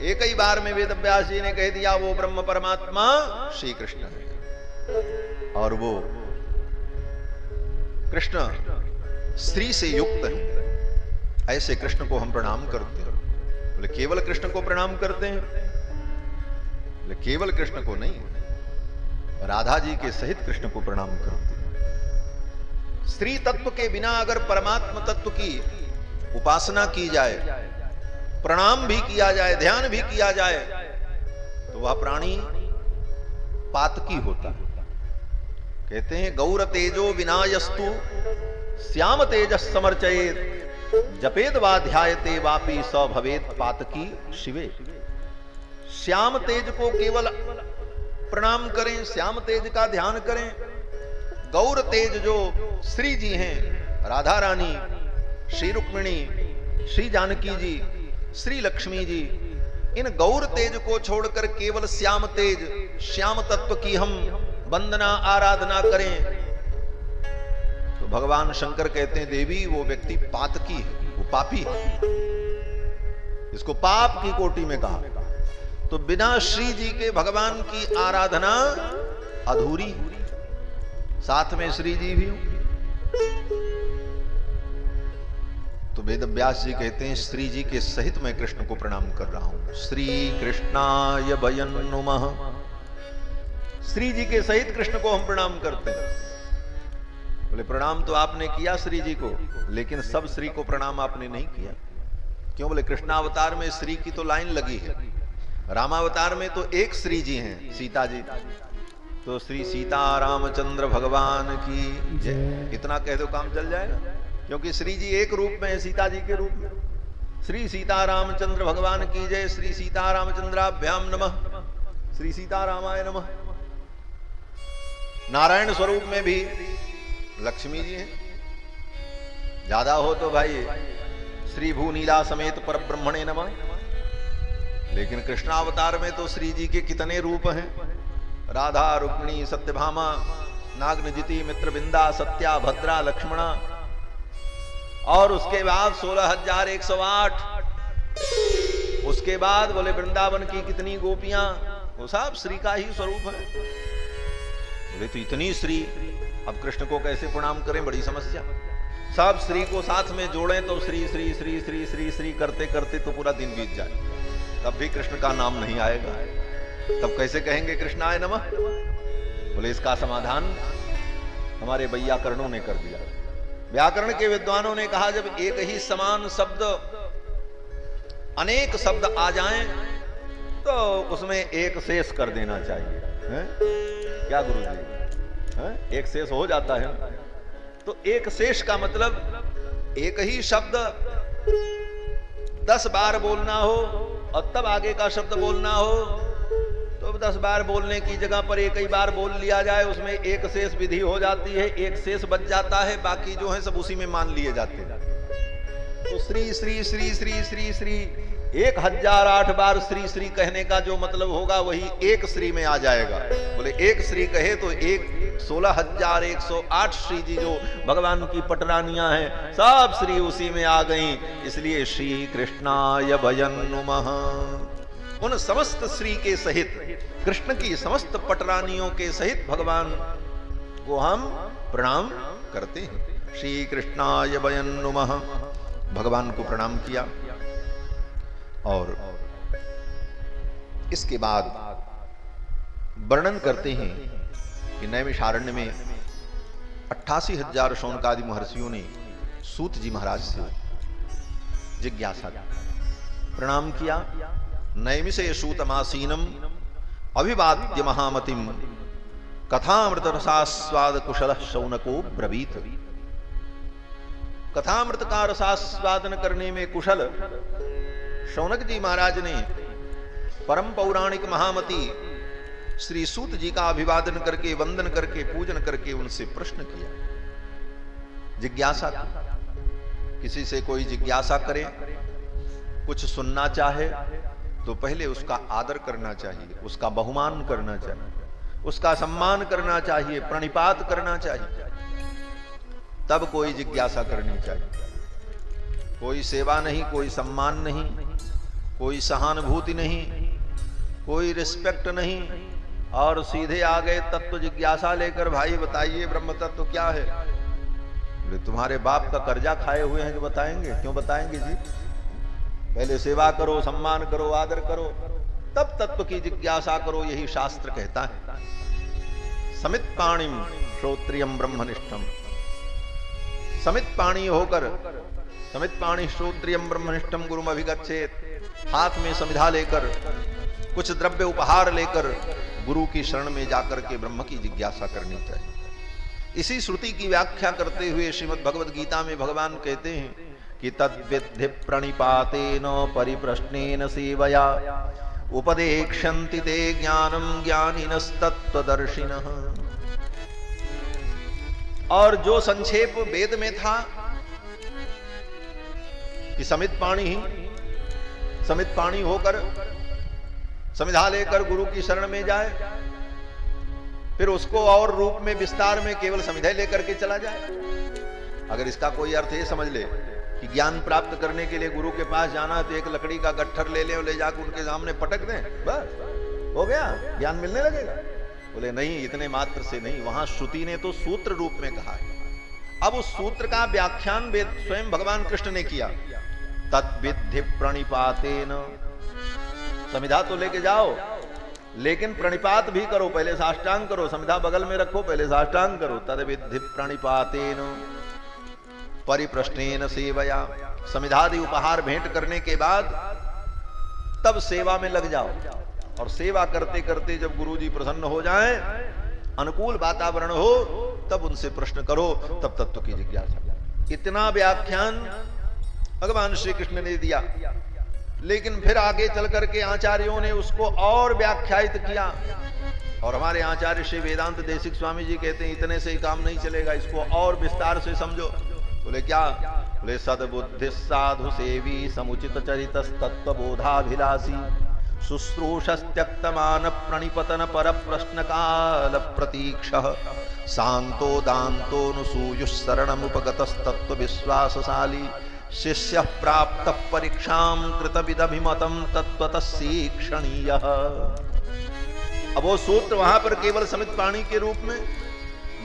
एक ही बार में वेदव्यास जी ने कह दिया वो ब्रह्म परमात्मा श्री कृष्ण है, और वो कृष्ण स्त्री से युक्त है। ऐसे कृष्ण को हम प्रणाम करते हैं। बोले केवल कृष्ण को प्रणाम करते हैं? बोले केवल कृष्ण को नहीं, राधा जी के सहित कृष्ण को प्रणाम करते हैं। स्त्री तत्व के बिना अगर परमात्मा तत्व की उपासना की जाए, प्रणाम भी किया जाए, ध्यान भी किया जाए, तो वह प्राणी पातकी होता है। कहते हैं गौर तेजो विनायस्तु श्याम तेजस समर्चयेत जपेद वा ध्यायते वापि स भवेत पातकी शिवे। श्याम तेज को केवल प्रणाम करें, श्याम तेज का ध्यान करें। गौर तेज जो श्री जी हैं, राधा रानी, श्री रुक्मिणी, श्री जानकी जी, श्री लक्ष्मी जी, इन गौर तेज को छोड़कर केवल श्याम तेज, श्याम तत्व की हम वंदना आराधना करें, तो भगवान शंकर कहते हैं देवी वो व्यक्ति पातकी है, वो पापी है। इसको पाप की कोटि में कहा। तो बिना श्री जी के भगवान की आराधना अधूरी। साथ में श्री जी भी हो। तो वेदव्यास जी कहते हैं श्री जी के सहित मैं कृष्ण को प्रणाम कर रहा हूं। श्री कृष्णाय वयं नमः। श्री जी के सहित कृष्ण को हम प्रणाम करते हैं। बोले प्रणाम तो आपने किया श्री जी को, लेकिन सब श्री को प्रणाम आपने नहीं किया। क्यों? बोले कृष्णावतार में श्री की तो लाइन लगी है, रामावतार में तो एक श्री जी हैं, सीता जी। तो श्री सीता रामचंद्र भगवान की जय, इतना कह दो काम चल जाएगा। क्योंकि श्री जी एक रूप में है, सीता जी के रूप में। श्री सीता रामचंद्र भगवान की जय। श्री सीता रामचंद्राभ्याम नमः। श्री सीता रामाय नमः। नारायण स्वरूप में भी लक्ष्मी जी हैं। ज्यादा हो तो भाई श्री भूनीला समेत पर ब्रह्मणे नमः। लेकिन कृष्णावतार में तो श्री जी के कितने रूप हैं। राधा, रुक्मिणी, सत्यभामा, नागनजिति, मित्रबिंदा, सत्या, भद्रा, लक्ष्मणा, और उसके बाद 16,108। उसके बाद बोले वृंदावन की कितनी गोपियां, वो सब श्री का ही स्वरूप है। बोले तो इतनी श्री, अब कृष्ण को कैसे प्रणाम करें, बड़ी समस्या। सब श्री को साथ में जोड़ें तो श्री श्री श्री श्री श्री श्री करते करते तो पूरा दिन बीत जाए, तब भी कृष्ण का नाम नहीं आएगा। तब कैसे कहेंगे कृष्णाय नमः? बोले इसका समाधान हमारे वैयाकरणों ने कर दिया। व्याकरण के विद्वानों ने कहा जब एक ही समान शब्द अनेक शब्द आ जाएं तो उसमें एक शेष कर देना चाहिए। है? क्या गुरुजी? है? एक शेष हो जाता है। तो एक शेष का मतलब एक ही शब्द 10 बार बोलना हो और तब आगे का शब्द बोलना हो, तो 10 बार बोलने की जगह पर एक ही बार बोल लिया जाए, उसमें एक शेष विधि हो जाती है, एक शेष बच जाता है, बाकी जो है सब उसी में मान लिए जाते हैं। तो श्री श्री श्री श्री श्री श्री 1008 बार श्री श्री कहने का जो मतलब होगा वही एक श्री में आ जाएगा। बोले एक श्री कहे तो एक 16,108 श्री जी जो भगवान की पटरानियां हैं सब श्री उसी में आ गई। इसलिए श्री कृष्णाय वयं नमः। उन समस्त श्री के सहित, कृष्ण की समस्त पटरानियों के सहित भगवान को हम प्रणाम करते हैं। श्री कृष्णाय वयं नमः। भगवान को प्रणाम किया और इसके बाद वर्णन करते हैं कि नैमिषारण्य में 88,000 शौनकादि महर्षियों ने सूत जी महाराज से जिज्ञासा की, प्रणाम किया। नैमिषे सूतमासीनम अभिवाद्य महामतिम कथामृत रसास्वाद कुशल शौनको ब्रवीत। कथामृत का रसास्वादन करने में कुशल शौनक जी महाराज ने परम पौराणिक महामति श्री सूत जी का अभिवादन करके, वंदन करके, पूजन करके उनसे प्रश्न किया, जिज्ञासा की। किसी से कोई जिज्ञासा करे, कुछ सुनना चाहे तो पहले उसका आदर करना चाहिए, उसका बहुमान करना चाहिए, उसका सम्मान करना चाहिए, प्रणिपात करना चाहिए, तब कोई जिज्ञासा करनी चाहिए। कोई सेवा नहीं, कोई सम्मान नहीं, कोई सहानुभूति नहीं, कोई रिस्पेक्ट नहीं, और सीधे आ गए तत्व जिज्ञासा लेकर, भाई बताइए ब्रह्म तत्व क्या है। बोले तुम्हारे बाप का कर्जा खाए हुए हैं जो बताएंगे? क्यों बताएंगे जी? पहले सेवा करो, सम्मान करो, आदर करो, तब तत्व की जिज्ञासा करो, यही शास्त्र कहता है। समित पाणिम श्रोत्रियम ब्रह्मनिष्ठम, समित पाणी होकर, समित पाणी श्रोत्रियम ब्रह्मनिष्ठम गुरुम अभिगच्छेत, हाथ में समिधा लेकर, कुछ द्रव्य उपहार लेकर गुरु की शरण में जाकर के ब्रह्म की जिज्ञासा करनी चाहिए। इसी श्रुति की व्याख्या करते हुए श्रीमद् भगवद गीता में भगवान कहते हैं कि तद्विद्धि प्रणिपातेन परिप्रश्नेन सेवया उपदेक्षन्ति ते ज्ञानम ज्ञानिनस्तत्त्वदर्शिनः। और जो संक्षेप वेद में था कि समित पाणी होकर समिधा लेकर गुरु की शरण में जाए, फिर उसको और रूप में विस्तार में केवल समिधा लेकर के चला जाए। अगर इसका कोई अर्थ ये समझ ले कि ज्ञान प्राप्त करने के लिए गुरु के पास जाना है तो एक लकड़ी का गट्ठर ले ले जाकर उनके सामने पटक दें, बस हो गया, ज्ञान मिलने लगेगा। बोले नहीं, इतने मात्र से नहीं, वहां श्रुति ने तो सूत्र रूप में कहा है। अब उस सूत्र का व्याख्यान वेद स्वयं भगवान कृष्ण ने किया। तद्विद्धि प्रणिपातेन, समिधा तो लेके जाओ, लेकिन प्रणिपात भी करो, पहले साष्टांग करो, समिधा बगल में रखो, पहले साष्टांग करो। तद्विद्धि प्रणिपातेन परिप्रश्नेन सेवया, समिधादि उपहार भेंट करने के बाद तब सेवा में लग जाओ। और सेवा करते करते जब गुरुजी प्रसन्न हो जाएं, अनुकूल वातावरण हो, तब उनसे प्रश्न करो, तब तत्व की जिज्ञासा। इतना व्याख्यान भगवान श्री कृष्ण ने दिया, लेकिन फिर आगे चल करके आचार्यों ने उसको और व्याख्यायित किया। और हमारे आचार्य श्री वेदांत देशिक स्वामी जी कहते हैं इतने से ही काम नहीं चलेगा, इसको और विस्तार से समझो। बोले क्या? बोले सद्बुद्धि साधु सेवी समुचित चरित तत्वबोधाभिलाषी शुश्रूषस्त्यक्तमान प्रणिपतन पर प्रश्न काल प्रतीक्ष शांतो दान्तोऽनुसूयुः शरणमुपगतस्तत्व विश्वासशाली शिष्य प्राप्त परीक्षां कृतविदभिमतं तत्त्वतः शिक्षणीयः। अब वो सूत्र वहां पर केवल समित पाणी के रूप में,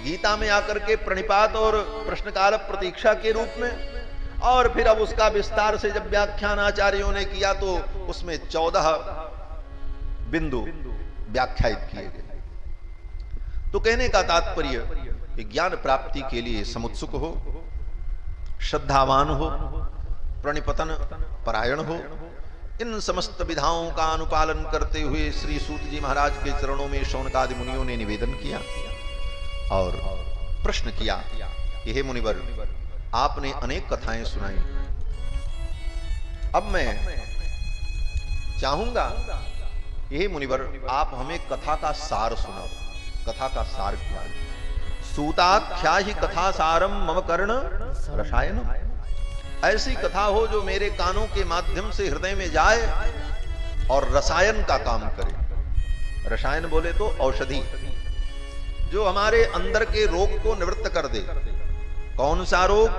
गीता में आकर के प्रणिपात और प्रश्नकाल प्रतीक्षा के रूप में, और फिर अब उसका विस्तार से जब व्याख्यान आचार्यों ने किया तो उसमें 14 बिंदु व्याख्यायित किए गए। तो कहने का तात्पर्य कि ज्ञान प्राप्ति के लिए समुत्सुक हो, श्रद्धावान हो, प्रणिपतन परायण हो, इन समस्त विधाओं का अनुपालन करते हुए श्री सूत जी महाराज के चरणों में शौनकादि मुनियों ने निवेदन किया और प्रश्न किया कि हे मुनिवर, आपने अनेक कथाएं सुनाई, अब मैं चाहूंगा हे मुनिवर आप हमें कथा का सार सुनाओ। कथा का सार क्या है? सूताख्या ही कथा सारम मम कर्ण रसायन। ऐसी कथा हो जो मेरे कानों के माध्यम से हृदय में जाए और रसायन का काम करे। रसायन बोले तो औषधि, जो हमारे अंदर के रोग को निवृत्त कर दे। कौन सा रोग?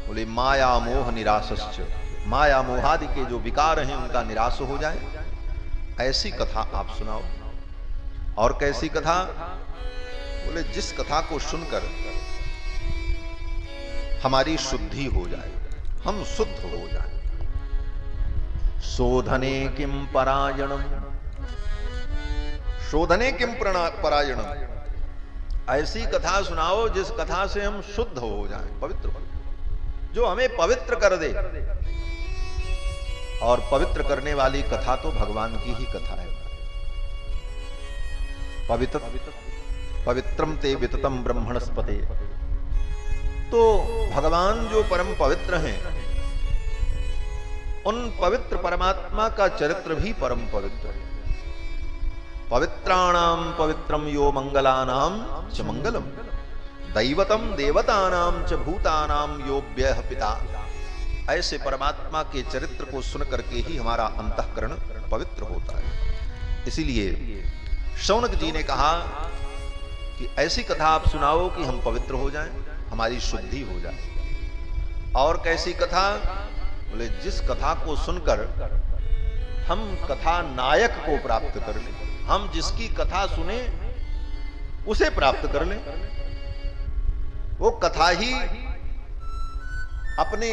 बोले माया मोह निरासश्च, माया मोहादि के जो विकार हैं उनका निराश हो जाए, ऐसी कथा आप सुनाओ। और कैसी कथा? बोले जिस कथा को सुनकर हमारी शुद्धि हो जाए, हम शुद्ध हो जाए। शोधने किम परायणम, शोधने किम परायणम, ऐसी कथा सुनाओ जिस कथा से हम शुद्ध हो जाएं, पवित्र हो, जो हमें पवित्र कर दे। और पवित्र करने वाली कथा तो भगवान की ही कथा है। पवित्रम ते विततम ब्रह्मणस्पते। तो भगवान जो परम पवित्र हैं, उन पवित्र परमात्मा का चरित्र भी परम पवित्र है। पवित्राणाम पवित्रम यो मंगलानाम च मंगलम, दैवतम देवतानाम च भूतानाम यो व्यय पिता। ऐसे परमात्मा के चरित्र को सुन करके ही हमारा अंतःकरण पवित्र होता है। इसीलिए शौनक जी ने कहा कि ऐसी कथा आप सुनाओ कि हम पवित्र हो जाएं, हमारी शुद्धि हो जाए। और कैसी कथा? बोले जिस कथा को सुनकर हम कथा नायक को प्राप्त कर लें, हम जिसकी कथा सुने उसे प्राप्त कर लें। वो कथा ही अपने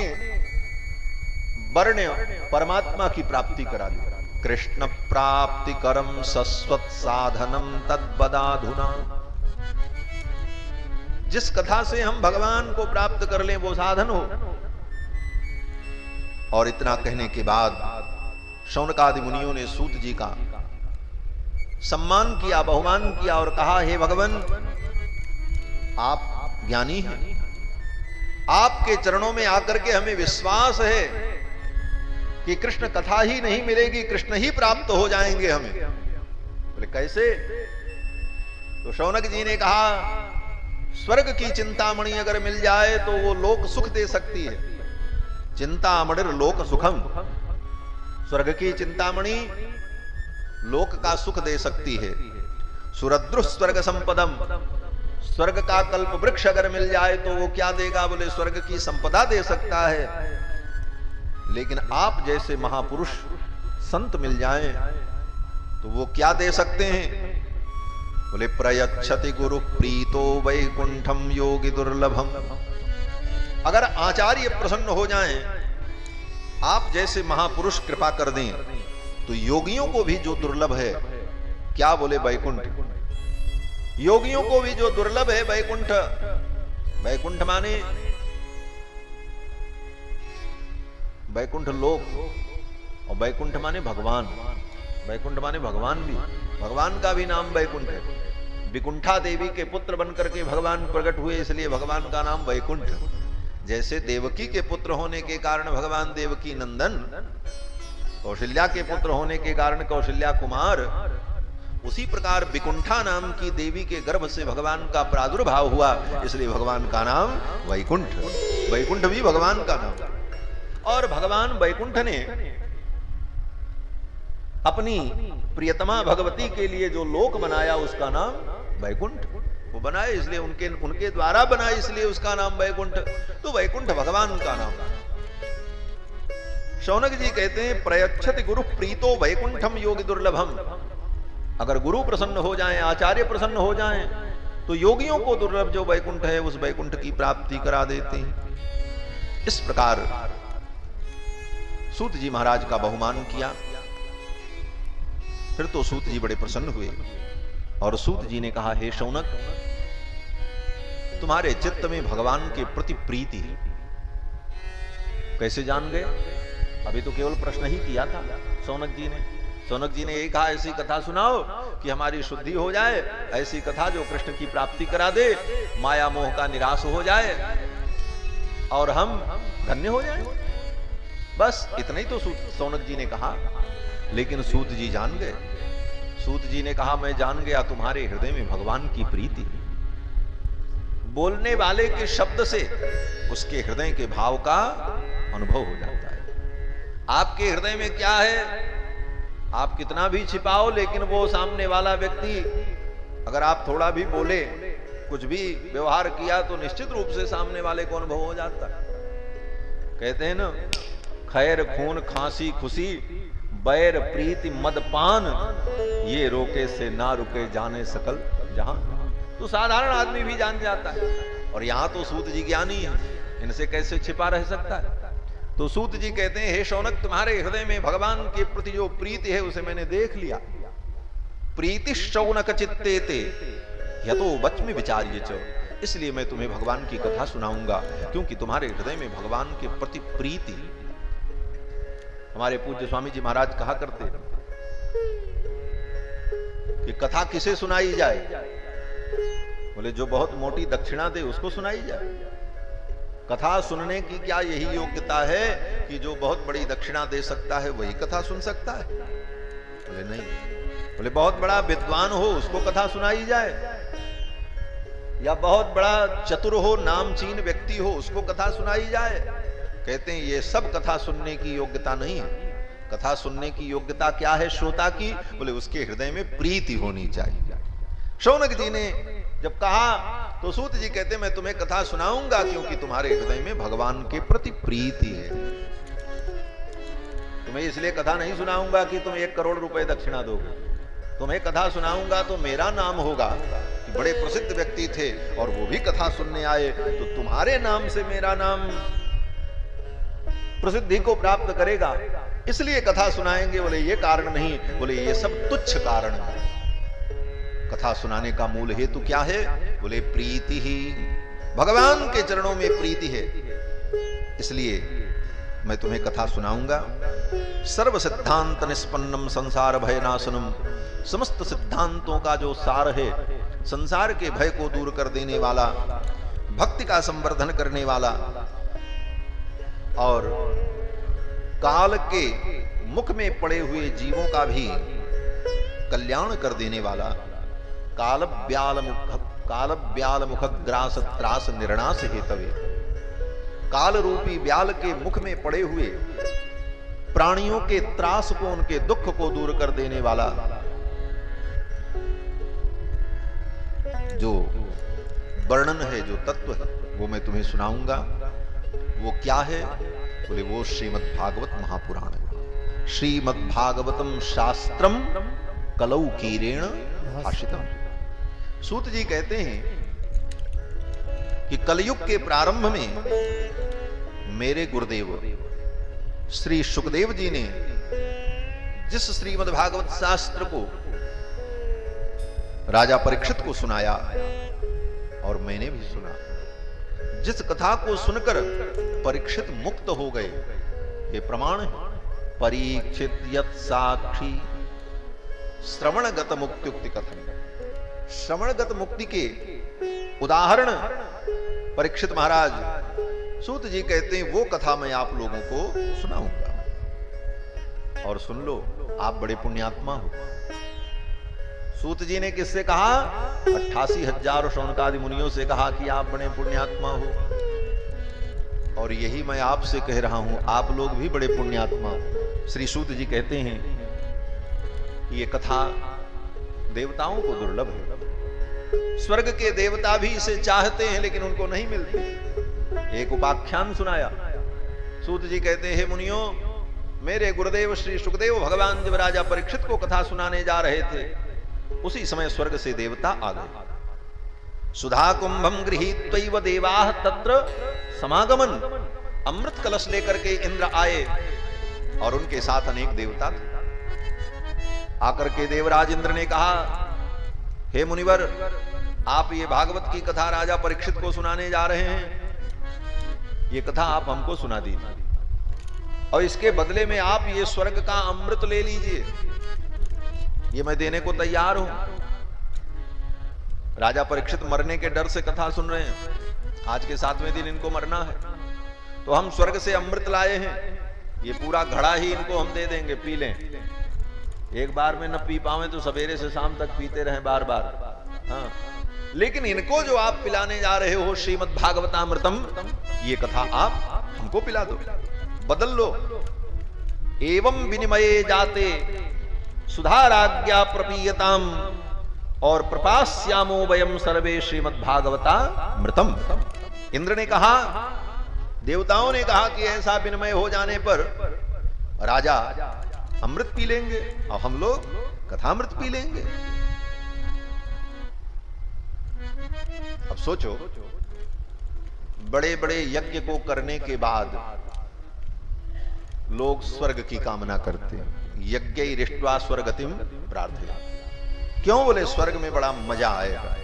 वर्ण परमात्मा की प्राप्ति करा दे। कृष्ण प्राप्ति करम सस्वत साधनम तद्बदाधुना। जिस कथा से हम भगवान को प्राप्त कर लें वो साधन हो। और इतना कहने के बाद शौनकादि मुनियों ने सूत जी का सम्मान किया, बहुमान किया और कहा, हे भगवान, आप ज्ञानी हैं, आपके चरणों में आकर के हमें विश्वास है कि कृष्ण कथा ही नहीं मिलेगी, कृष्ण ही प्राप्त हो जाएंगे हमें। बोले कैसे? तो शौनक जी ने कहा, स्वर्ग की चिंतामणि अगर मिल जाए तो वो लोक सुख दे सकती है। चिंतामणिर लोक सुखम। स्वर्ग की चिंतामणि लोक का सुख दे सकती है। सुरद्रुह स्वर्ग संपदम। स्वर्ग का कल्प वृक्ष अगर मिल जाए तो वो क्या देगा? बोले स्वर्ग की संपदा दे सकता है। लेकिन आप जैसे महापुरुष संत मिल जाएं तो वो क्या दे सकते हैं? बोले प्रयच्छति गुरु प्रीतो वैकुंठम योगी दुर्लभम। अगर आचार्य प्रसन्न हो जाएं, आप जैसे महापुरुष कृपा कर दें तो योगियों को भी जो दुर्लभ है, क्या बोले? वैकुंठ। योगियों को भी जो दुर्लभ है वैकुंठ। वैकुंठ माने वैकुंठ लोक, और वैकुंठ माने भगवान। वैकुंठ माने भगवान भी, भगवान का भी नाम वैकुंठ है। विकुंठा देवी के पुत्र बनकर के भगवान प्रकट हुए, इसलिए भगवान का नाम वैकुंठ। जैसे देवकी के पुत्र होने के कारण भगवान देवकी नंदन, कौशल्या के पुत्र होने के कारण कौशल्या कुमार, उसी प्रकार विकुंठा नाम की देवी के गर्भ से भगवान का प्रादुर्भाव हुआ, इसलिए भगवान का नाम वैकुंठ। वैकुंठ भी भगवान का नाम। और भगवान वैकुंठ ने अपनी प्रियतमा भगवती के लिए जो लोक बनाया उसका नाम वैकुंठ। वो बनाए इसलिए उनके द्वारा बना, इसलिए उसका नाम वैकुंठ। तो वैकुंठ भगवान का नाम। शौनक जी कहते हैं, प्रयच्छति गुरु प्रीतो वैकुंठम योगी दुर्लभम। अगर गुरु प्रसन्न हो जाएं, आचार्य प्रसन्न हो जाएं, तो योगियों को दुर्लभ जो वैकुंठ है उस वैकुंठ की प्राप्ति करा देते हैं। इस प्रकार सूत जी महाराज का बहुमान किया। फिर तो सूत जी बड़े प्रसन्न हुए और सूत जी ने कहा, हे शौनक, तुम्हारे चित्त में भगवान के प्रति प्रीति है। कैसे जान गए? अभी तो केवल प्रश्न ही किया था शौनक जी ने। शौनक जी ने यही कहा, ऐसी कथा सुनाओ कि हमारी शुद्धि हो जाए, ऐसी कथा जो कृष्ण की प्राप्ति करा दे, माया मोह का निराश हो जाए और हम धन्य हो जाए। बस इतना ही तो शौनक जी ने कहा। लेकिन सूत जी जान गए। सूत जी ने कहा, मैं जान गया तुम्हारे हृदय में भगवान की प्रीति। बोलने वाले के शब्द से उसके हृदय के भाव का अनुभव हो जाता है। आपके हृदय में क्या है, आप कितना भी छिपाओ, लेकिन वो सामने वाला व्यक्ति, अगर आप थोड़ा भी बोले, कुछ भी व्यवहार किया, तो निश्चित रूप से सामने वाले को अनुभव हो जाता है। कहते हैं ना, खैर खून खांसी खुशी, बैर प्रीति मदपान, ये रोके से ना रुके जाने सकल जहां। तो साधारण आदमी भी जान जाता है। और यहां तो सूत जी ज्ञानी है, इनसे कैसे छिपा रह सकता है? तो सूत जी कहते हैं, हे शौनक, तुम्हारे हृदय में भगवान के प्रति जो प्रीति है उसे मैंने देख लिया। प्रीति शौनक चित्ते ते यतो वच्मि विचार्य च, इसलिए मैं तुम्हें भगवान की कथा सुनाऊंगा क्योंकि तुम्हारे हृदय में भगवान के प्रति प्रीति। हमारे पूज्य स्वामी जी महाराज कहा करते कि कथा किसे सुनाई जाए? बोले जो बहुत मोटी दक्षिणा दे उसको सुनाई जाए। कथा सुनने की क्या यही योग्यता है कि जो बहुत बड़ी दक्षिणा दे सकता है वही कथा सुन सकता है? बोले नहीं। बोले बहुत बड़ा विद्वान हो उसको कथा सुनाई जाए, या बहुत बड़ा चतुर हो, नामचीन व्यक्ति हो उसको कथा सुनाई जाए? कहते हैं ये सब कथा सुनने की योग्यता नहीं है। कथा सुनने की योग्यता क्या है श्रोता की? बोले उसके हृदय में प्रीति होनी चाहिए। शौनक जी ने जब कहा तो सूत जी कहते मैं तुम्हें कथा सुनाऊंगा क्योंकि तुम्हारे हृदय में भगवान के प्रति प्रीति है। तुम्हें इसलिए कथा नहीं सुनाऊंगा कि तुम 1 करोड़ रुपए दक्षिणा दोगे। तुम्हें कथा सुनाऊंगा तो मेरा नाम होगा कि बड़े प्रसिद्ध व्यक्ति थे और वो भी कथा सुनने आए, तो तुम्हारे नाम से मेरा नाम प्रसिद्धि को प्राप्त करेगा, इसलिए कथा सुनाएंगे। बोले ये कारण नहीं, बोले ये सब तुच्छ कारण है। कथा सुनाने का मूल हेतु क्या है? बोले प्रीति ही, भगवान के चरणों में प्रीति है, इसलिए मैं तुम्हें कथा सुनाऊंगा। सर्व सिद्धांत निष्पन्नम संसार भय नाशनम, समस्त सिद्धांतों का जो सार है, संसार के भय को दूर कर देने वाला, भक्ति का संवर्धन करने वाला और काल के मुख में पड़े हुए जीवों का भी कल्याण कर देने वाला, काल ब्याल मुख ग्रास त्रास निर्णास हेतवे, काल रूपी ब्याल के मुख में पड़े हुए प्राणियों के त्रास को, उनके दुख को दूर कर देने वाला जो वर्णन है, जो तत्व है, वो मैं तुम्हें सुनाऊंगा। वो क्या है? बोले वो श्रीमद् भागवत महापुराण है। श्रीमद् भागवतम शास्त्रम कलौ कीरेण भाषितम। सूत जी कहते हैं कि कलयुग के प्रारंभ में मेरे गुरुदेव श्री सुखदेव जी ने जिस श्रीमद् भागवत शास्त्र को राजा परीक्षित को सुनाया और मैंने भी सुना, जिस कथा को सुनकर परीक्षित मुक्त हो गए, ये प्रमाण है। परीक्षित यत् साक्षी श्रवणगत मुक्त्युक्ति कथन, श्रवणगत मुक्ति के उदाहरण परीक्षित महाराज सूत जी कहते हैं वो कथा मैं आप लोगों को सुनाऊंगा और सुन लो, आप बड़े पुण्यात्मा हो। सूत जी ने किससे कहा? 88,000 शौनकादि मुनियों से कहा कि आप बड़े पुण्यात्मा हो, और यही मैं आपसे कह रहा हूं, आप लोग भी बड़े पुण्यात्मा हो। श्री सूत जी कहते हैं कि ये कथा देवताओं को दुर्लभ है। स्वर्ग के देवता भी इसे चाहते हैं लेकिन उनको नहीं मिलती। एक उपाख्यान सुनाया। सूत जी कहते हैं मुनियों, मेरे गुरुदेव श्री सुखदेव भगवान जब राजा परीक्षित को कथा सुनाने जा रहे थे, उसी समय स्वर्ग से देवता आ गए। सुधा कुंभम गृहीत्वैव देवाः तत्र समागमन, अमृत कलश लेकर के इंद्र आए और उनके साथ अनेक देवता थे। आकर के देवराज इंद्र ने कहा, हे मुनिवर, आप ये भागवत की कथा राजा परीक्षित को सुनाने जा रहे हैं, ये कथा आप हमको सुना दीजिए और इसके बदले में आप ये स्वर्ग का अमृत ले लीजिए, ये मैं देने को तैयार हूं। राजा परीक्षित मरने के डर से कथा सुन रहे हैं। आज के 7वें दिन इनको मरना है, तो हम स्वर्ग से अमृत लाए हैं, ये पूरा घड़ा ही इनको हम दे देंगे, पी लें। एक बार में न पी पावे तो सवेरे से शाम तक पीते रहें बार बार। हाँ, लेकिन इनको जो आप पिलाने जा रहे हो श्रीमद् भागवतामृतम, ये कथा आप हमको पिला दो, बदल लो। एवं विनिमये जाते सुधाराज्ञा प्रपीयताम और प्रपास्यामो वयम सर्वे श्रीमद् भागवतामृतम। इंद्र ने कहा, देवताओं ने कहा कि ऐसा विनिमय हो जाने पर राजा अमृत पी लेंगे और हम लोग कथामृत पी लेंगे। अब सोचो, बड़े बड़े यज्ञ को करने के बाद लोग स्वर्ग की कामना करते हैं। यज्ञ रिष्ट्वा स्वर्गतिम प्रार्थना। क्यों? बोले स्वर्ग में बड़ा मजा आएगा,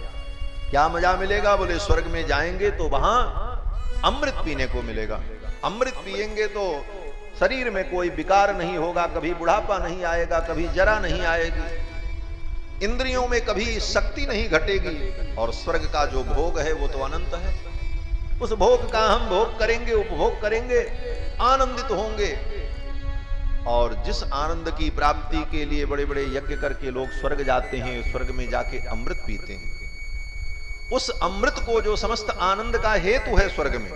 क्या मजा मिलेगा? बोले स्वर्ग में जाएंगे तो वहां अमृत पीने को मिलेगा। अमृत पिएंगे तो शरीर में कोई विकार नहीं होगा, कभी बुढ़ापा नहीं आएगा, कभी जरा नहीं आएगी, इंद्रियों में कभी शक्ति नहीं घटेगी, और स्वर्ग का जो भोग है वो तो अनंत है। उस भोग का हम भोग करेंगे, उपभोग करेंगे, आनंदित होंगे। और जिस आनंद की प्राप्ति के लिए बड़े बड़े यज्ञ करके लोग स्वर्ग जाते हैं, स्वर्ग में जाके अमृत पीते हैं, उस अमृत को जो समस्त आनंद का हेतु है स्वर्ग में,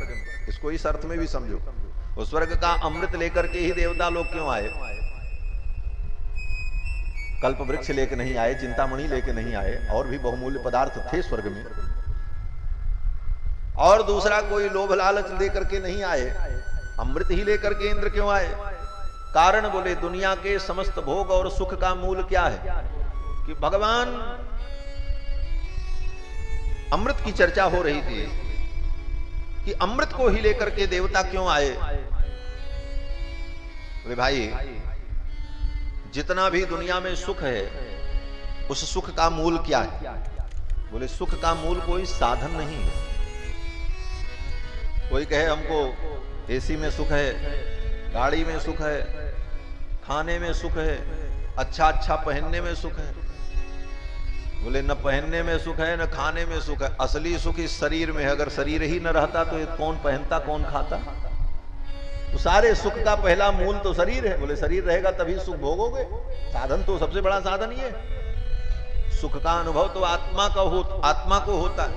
इसको इस अर्थ में भी समझो। वो स्वर्ग का अमृत लेकर के ही देवता लोग क्यों आए? कल्प वृक्ष लेके नहीं आए, चिंतामणि लेके नहीं आए, और भी बहुमूल्य पदार्थ थे स्वर्ग में। और दूसरा कोई लोभ लालच लेकर के नहीं आए, अमृत ही लेकर के इंद्र क्यों आए? कारण बोले दुनिया के समस्त भोग और सुख का मूल क्या है? कि भगवान, अमृत की चर्चा हो रही थी कि अमृत को ही लेकर के देवता क्यों आए? बोले भाई, जितना भी दुनिया में सुख है, उस सुख का मूल क्या है? बोले सुख का मूल कोई साधन नहीं है। कोई कहे हमको एसी में सुख है, गाड़ी में सुख है, खाने में सुख है, अच्छा अच्छा पहनने में सुख है। बोले न पहनने में सुख है, न खाने में सुख है। असली सुख इस शरीर में है। अगर शरीर ही न रहता तो ये कौन पहनता, कौन खाता? तो सारे सुख का पहला मूल तो शरीर है। बोले शरीर रहेगा तभी सुख भोगोगे। साधन तो सबसे बड़ा साधन ही है। सुख का अनुभव तो आत्मा को होता है,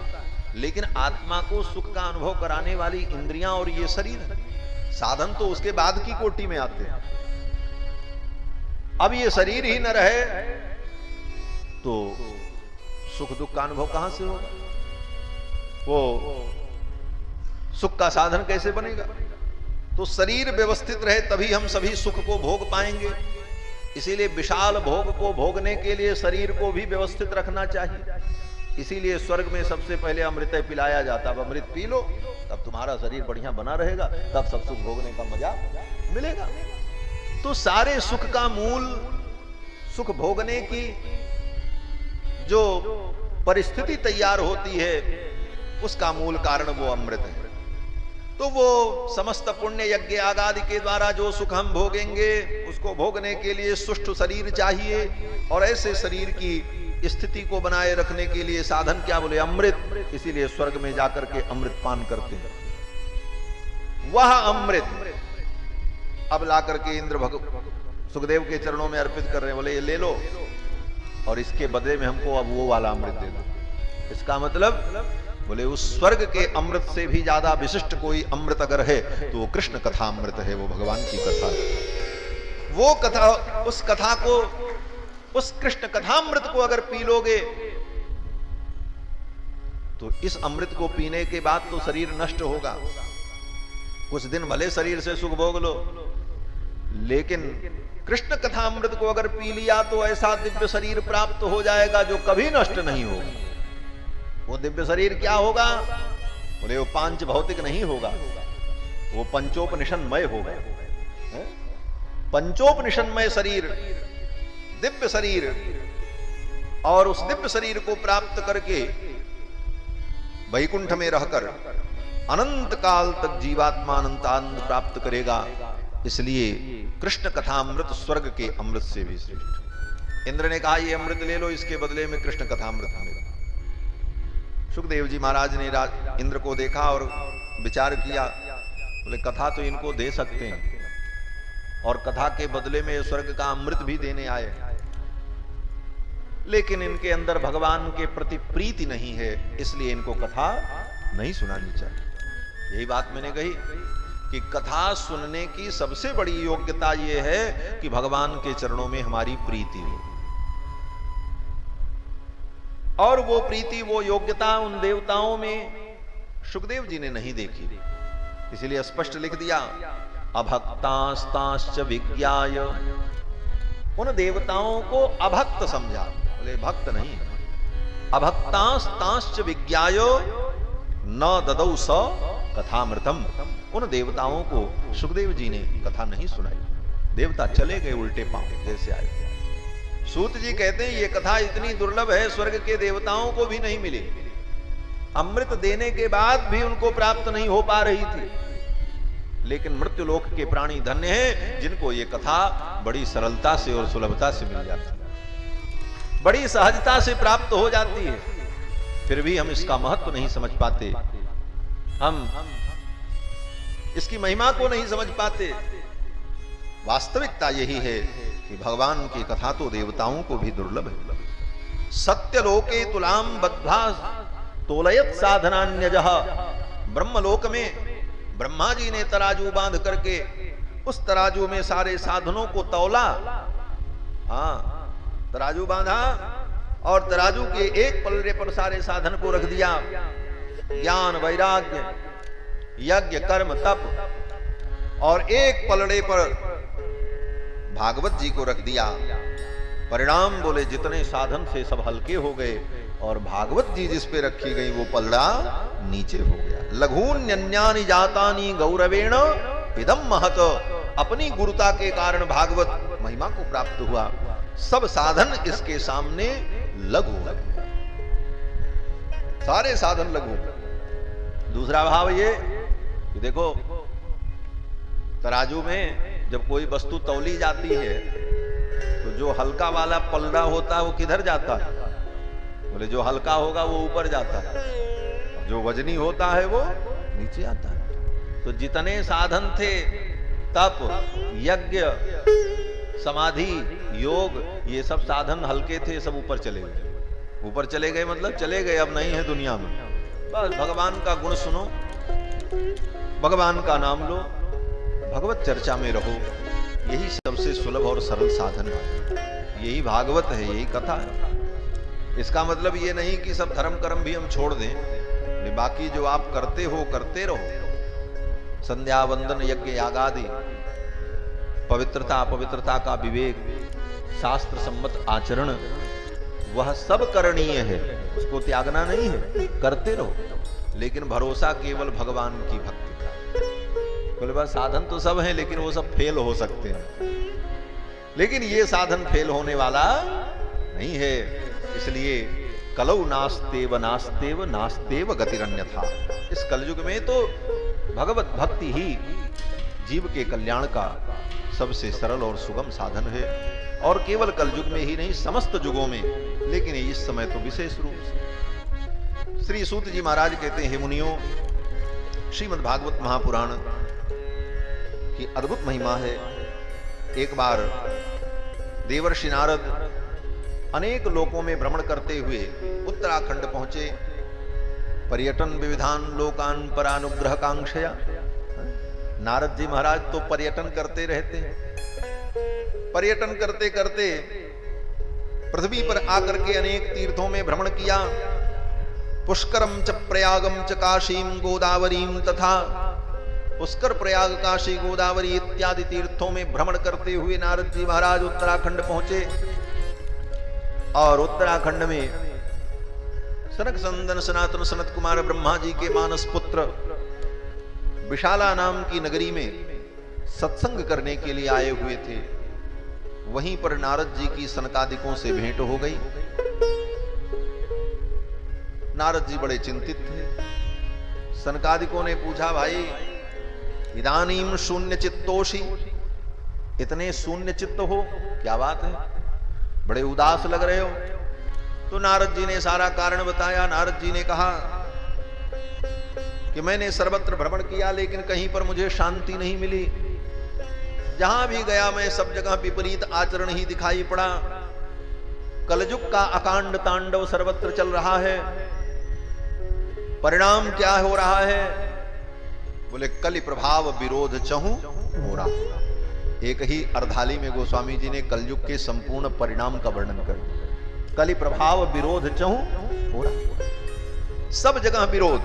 लेकिन आत्मा को सुख का अनुभव कराने वाली इंद्रियां और ये शरीर है। साधन तो उसके बाद की कोटि में आते हैं। अब ये शरीर ही न रहे तो सुख दुख का अनुभव कहां से होगा? वो सुख का साधन कैसे बनेगा? तो शरीर व्यवस्थित रहे तभी हम सभी सुख को भोग पाएंगे। इसीलिए विशाल भोग को भोगने के लिए शरीर को भी व्यवस्थित रखना चाहिए। इसीलिए स्वर्ग में सबसे पहले अमृत पिलाया जाता। अब अमृत पी लो, तब तुम्हारा शरीर बढ़िया बना रहेगा, तब सब सुख भोगने का मजा मिलेगा। तो सारे सुख का मूल, सुख भोगने की जो परिस्थिति तैयार होती है, उसका मूल कारण वो अमृत है। तो वो समस्त पुण्य यज्ञ आदि के द्वारा जो सुख हम भोगेंगे, उसको भोगने के लिए सुष्ठु शरीर चाहिए। और ऐसे शरीर की स्थिति को बनाए रखने के लिए साधन क्या? बोले अमृत। इसीलिए स्वर्ग में जाकर के अमृत पान करते हैं। वह अमृत अब ला करके इंद्र सुखदेव के चरणों में अर्पित कर रहे हैं। बोले ये ले लो, और इसके बदले में हमको अब वो वाला अमृत दे दो। इसका मतलब बोले उस स्वर्ग के अमृत से भी ज्यादा विशिष्ट कोई अमृत अगर है तो वो कृष्ण कथा अमृत है। वो भगवान की कथा है। वो कथा, उस कथा को, उस कृष्ण कथामृत को अगर पी लोगे तो इस अमृत को पीने के बाद तो शरीर नष्ट होगा। कुछ दिन भले शरीर से सुख भोग लो, लेकिन कृष्ण कथामृत को अगर पी लिया तो ऐसा दिव्य शरीर प्राप्त हो जाएगा जो कभी नष्ट नहीं होगा। वो दिव्य शरीर क्या होगा? बोले वो पांच भौतिक नहीं होगा, वो पंचोपनिषदमय होगा। पंचोपनिषदमय शरीर, दिव्य शरीर। और उस दिव्य शरीर को प्राप्त करके वैकुंठ में रहकर अनंत काल तक जीवात्मा अनंत आनंद प्राप्त करेगा। इसलिए कृष्ण कथामृत स्वर्ग के अमृत से भी श्रेष्ठ। इंद्र ने कहा ये अमृत ले लो, इसके बदले में कृष्ण कथामृत मिलेगा। सुखदेव जी महाराज ने इंद्र को देखा और विचार किया। बोले कथा तो इनको दे सकते हैं, और कथा के बदले में स्वर्ग का अमृत भी देने आए, लेकिन इनके अंदर भगवान के प्रति प्रीति नहीं है, इसलिए इनको कथा नहीं सुनानी चाहिए। यही बात मैंने कही कि कथा सुनने की सबसे बड़ी योग्यता यह है कि भगवान के चरणों में हमारी प्रीति हो। और वो प्रीति, वो योग्यता उन देवताओं में सुखदेव जी ने नहीं देखी। इसीलिए स्पष्ट लिख दिया, अभक्तास्ताश्च विज्ञाय। उन देवताओं को अभक्त समझा। बोले भक्त नहीं, अभक्तास्ताश्च विज्ञाय न ददौ स कथामृतम। उन देवताओं को सुखदेव जी ने कथा नहीं सुनाई। देवता चले गए उल्टे पांव जैसे आए। सूत जी कहते हैं ये कथा इतनी दुर्लभ है, स्वर्ग के देवताओं को भी नहीं मिली। अमृत देने के बाद भी उनको प्राप्त नहीं हो पा रही थी। लेकिन मृत्युलोक के प्राणी धन्य हैं जिनको ये कथा बड़ी सरलता से और सुलभता से मिल जाती है, बड़ी सहजता से प्राप्त हो जाती है। फिर भी हम इसका महत्व नहीं समझ पाते, हम इसकी महिमा को नहीं समझ पाते। वास्तविकता यही है कि भगवान की कथा तो देवताओं को भी दुर्लभ है। सत्यलोके तुलाम बद्धा तोलयत साधनान्यजः। ब्रह्मलोक में ब्रह्मा जी ने तराजू बांध करके उस तराजू में सारे साधनों को तौला। हाँ, तराजू बांधा और तराजू के एक पलड़े पर सारे साधन को रख दिया। ज्ञान, वैराग्य, यज्ञ, कर्म, तप, और एक पलड़े पर भागवत जी को रख दिया। परिणाम बोले जितने साधन से सब हल्के हो गए और भागवत जी जिस पे रखी गई वो पलड़ा नीचे हो गया। लघून्यन्यानि जातानि गौरवेण इदम महत। अपनी गुरुता के कारण भागवत महिमा को प्राप्त हुआ। सब साधन इसके सामने लघु है, सारे साधन लघु। दूसरा भाव ये कि देखो, तराजू में जब कोई वस्तु तौली जाती है तो जो हल्का वाला पलड़ा होता है वो किधर जाता है? बोले जो हल्का होगा वो ऊपर जाता है, जो वजनी होता है वो नीचे आता है। तो जितने साधन थे, तप, यज्ञ, समाधि, योग, ये सब साधन हल्के थे, सब ऊपर चले गए। ऊपर चले गए मतलब चले गए, अब नहीं है दुनिया में। बस भगवान का गुण सुनो, भगवान का नाम लो, भगवत चर्चा में रहो। यही सबसे सुलभ और सरल साधन है। यही भागवत है, यही कथा है। इसका मतलब ये नहीं कि सब धर्म कर्म भी हम छोड़ दें, बाकी जो आप करते हो करते रहो। संध्या, वंदन, यज्ञ, यागादि, पवित्रता अपवित्रता का विवेक, शास्त्र सम्मत आचरण, वह सब करणीय है, उसको त्यागना नहीं है, करते रहो। लेकिन भरोसा केवल भगवान की भक्ति का। बोले बस साधन तो सब हैं लेकिन वो सब फेल हो सकते हैं, लेकिन ये साधन फेल होने वाला नहीं है। इसलिए कलौ नास्तेव नास्तेव नास्तेव गतिरन्यथा। इस कलयुग में तो भगवत भक्ति ही जीव के कल्याण का सबसे सरल और सुगम साधन है, और केवल कलयुग में ही नहीं, समस्त युगों में, लेकिन इस समय तो विशेष रूप से। श्री सूत जी महाराज कहते हैं, मुनियों, श्रीमद् भागवत महापुराण की अद्भुत महिमा है। एक बार देवर्षि नारद अनेक लोकों में भ्रमण करते हुए उत्तराखंड पहुंचे। पर्यटन विविधान लोकान परानुग्रह कांक्षया। नारद जी महाराज तो पर्यटन करते रहते हैं। पर्यटन करते करते पृथ्वी पर आकर के अनेक तीर्थों में भ्रमण किया। पुष्करम च प्रयागम च काशीम गोदावरीम तथा। पुष्कर, प्रयाग, काशी, गोदावरी इत्यादि तीर्थों में भ्रमण करते हुए नारद जी महाराज उत्तराखंड पहुंचे। और उत्तराखंड में सनक संदन सनातन सनत कुमार ब्रह्मा जी के मानस पुत्र विशाला नाम की नगरी में सत्संग करने के लिए आए हुए थे। वहीं पर नारद जी की सनकादिकों से भेंट हो गई। नारद जी बड़े चिंतित थे। सनकादिकों ने पूछा, भाई इदानीम शून्य चित्तोषी, इतने शून्य चित्त हो, क्या बात है, बड़े उदास लग रहे हो। तो नारद जी ने सारा कारण बताया। नारद जी ने कहा कि मैंने सर्वत्र भ्रमण किया लेकिन कहीं पर मुझे शांति नहीं मिली। जहां भी गया मैं सब जगह विपरीत आचरण ही दिखाई पड़ा। कलयुग का अकांड तांडव सर्वत्र चल रहा है। परिणाम क्या हो रहा है? बोले कलि प्रभाव विरोध चहु हो रहा। एक ही अर्धाली में गोस्वामी जी ने कलयुग के संपूर्ण परिणाम का वर्णन कर दिया। कलि प्रभाव विरोध चहु हो रहा। सब जगह विरोध।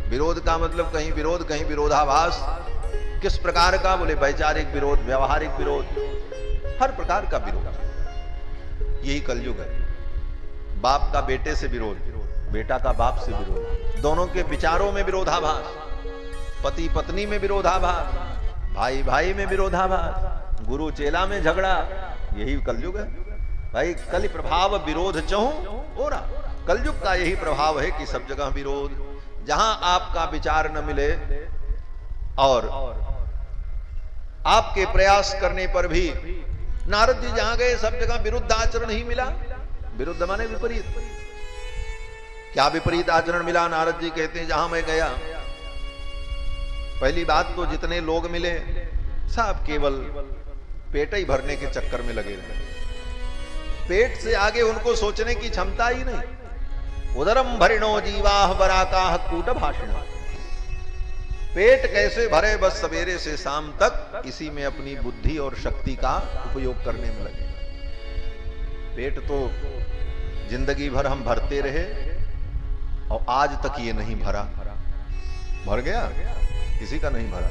विरोध का मतलब कहीं विरोध, कहीं विरोधाभास। किस प्रकार का? बोले वैचारिक विरोध, व्यवहारिक विरोध, हर प्रकार का विरोध। यही कलयुग है। बाप का बेटे से विरोध, बेटा का बाप से विरोध, दोनों के विचारों में विरोधाभास, पति पत्नी में विरोधाभास, भाई भाई में विरोधाभास, गुरु चेला में झगड़ा। यही कलयुग है भाई। कलि प्रभाव विरोध चहु हो रहा। कलयुग का यही प्रभाव है कि सब जगह विरोध, जहां आपका विचार न मिले और आपके प्रयास करने पर भी, नारद जी जहां गए सब जगह विरुद्ध आचरण ही मिला। विरुद्ध माने विपरीत। क्या विपरीत आचरण मिला? नारद जी कहते हैं जहां मैं गया, पहली बात तो जितने लोग मिले सब केवल पेट ही भरने के चक्कर में लगे रहे। पेट से आगे उनको सोचने की क्षमता ही नहीं। उदरम भरिणो जीवाह बराकाह कूट भाषण। पेट कैसे भरे, बस सवेरे से शाम तक इसी में अपनी बुद्धि और शक्ति का उपयोग करने में लगे। पेट तो जिंदगी भर हम भरते रहे और आज तक ये नहीं भरा। भर गया? किसी का नहीं भरा।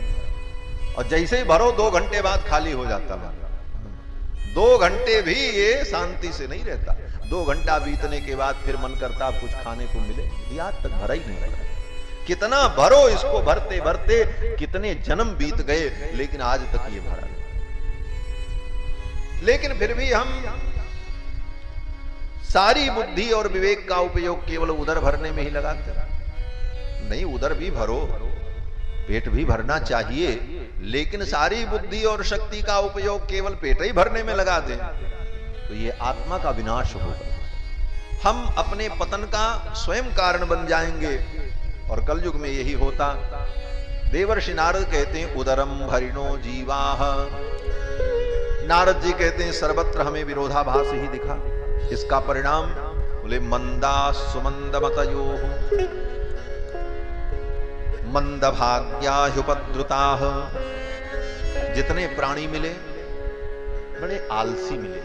और जैसे ही भरो 2 घंटे बाद खाली हो जाता है। 2 घंटे भी ये शांति से नहीं रहता। 2 घंटा बीतने के बाद फिर मन करता कुछ खाने को मिले, ये आज तक भरा ही नहीं भरा। कितना भरो, इसको भरते भरते कितने जन्म बीत गए, लेकिन आज तक ये भरा नहीं। लेकिन फिर भी हम सारी बुद्धि और विवेक का उपयोग केवल उदर भरने में ही लगाते। नहीं, उदर भी भरो, पेट भी भरना चाहिए, लेकिन सारी बुद्धि और शक्ति का उपयोग केवल पेट ही भरने में लगा दें तो ये आत्मा का विनाश होगा। हम अपने पतन का स्वयं कारण बन जाएंगे। और कलयुग में यही होता। देवर्षि नारद कहते हैं उदरम भरिणो जीवाह। नारद जी कहते हैं सर्वत्र हमें विरोधाभास ही दिखा। इसका परिणाम बोले मंदा सुमंद मतयो मंद भाग्याहुपद्रुताः। जितने प्राणी मिले बड़े आलसी मिले।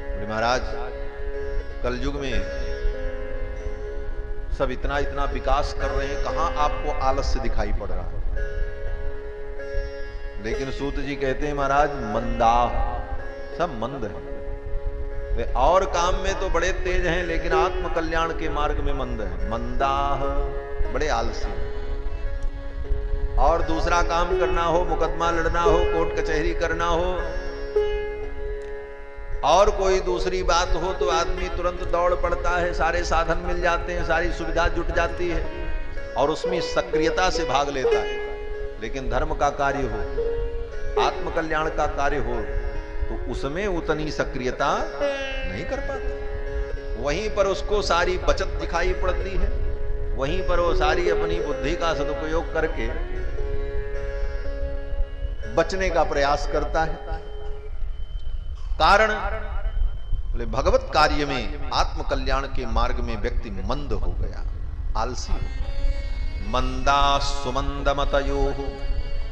बोले महाराज कलयुग में सब इतना इतना विकास कर रहे हैं, कहां आपको आलस्य दिखाई पड़ रहा है? लेकिन सूत जी कहते हैं महाराज मंदाह, सब मंद है। वे और काम में तो बड़े तेज हैं, लेकिन आत्म कल्याण के मार्ग में मंद है। मंदाह, बड़े आलसी। और दूसरा काम करना हो, मुकदमा लड़ना हो, कोर्ट कचहरी करना हो, और कोई दूसरी बात हो तो आदमी तुरंत दौड़ पड़ता है, सारे साधन मिल जाते हैं, सारी सुविधा जुट जाती है और उसमें सक्रियता से भाग लेता है। लेकिन धर्म का कार्य हो, आत्म कल्याण का कार्य हो तो उसमें उतनी सक्रियता नहीं कर पाता। वहीं पर उसको सारी बचत दिखाई पड़ती है, वहीं पर वो सारी अपनी बुद्धि का सदुपयोग करके बचने का प्रयास करता है। कारण बोले भगवत कार्य में, आत्म कल्याण के मार्ग में व्यक्ति मंद हो गया, आलसी हो गया। मंदा सुमंद मतयो,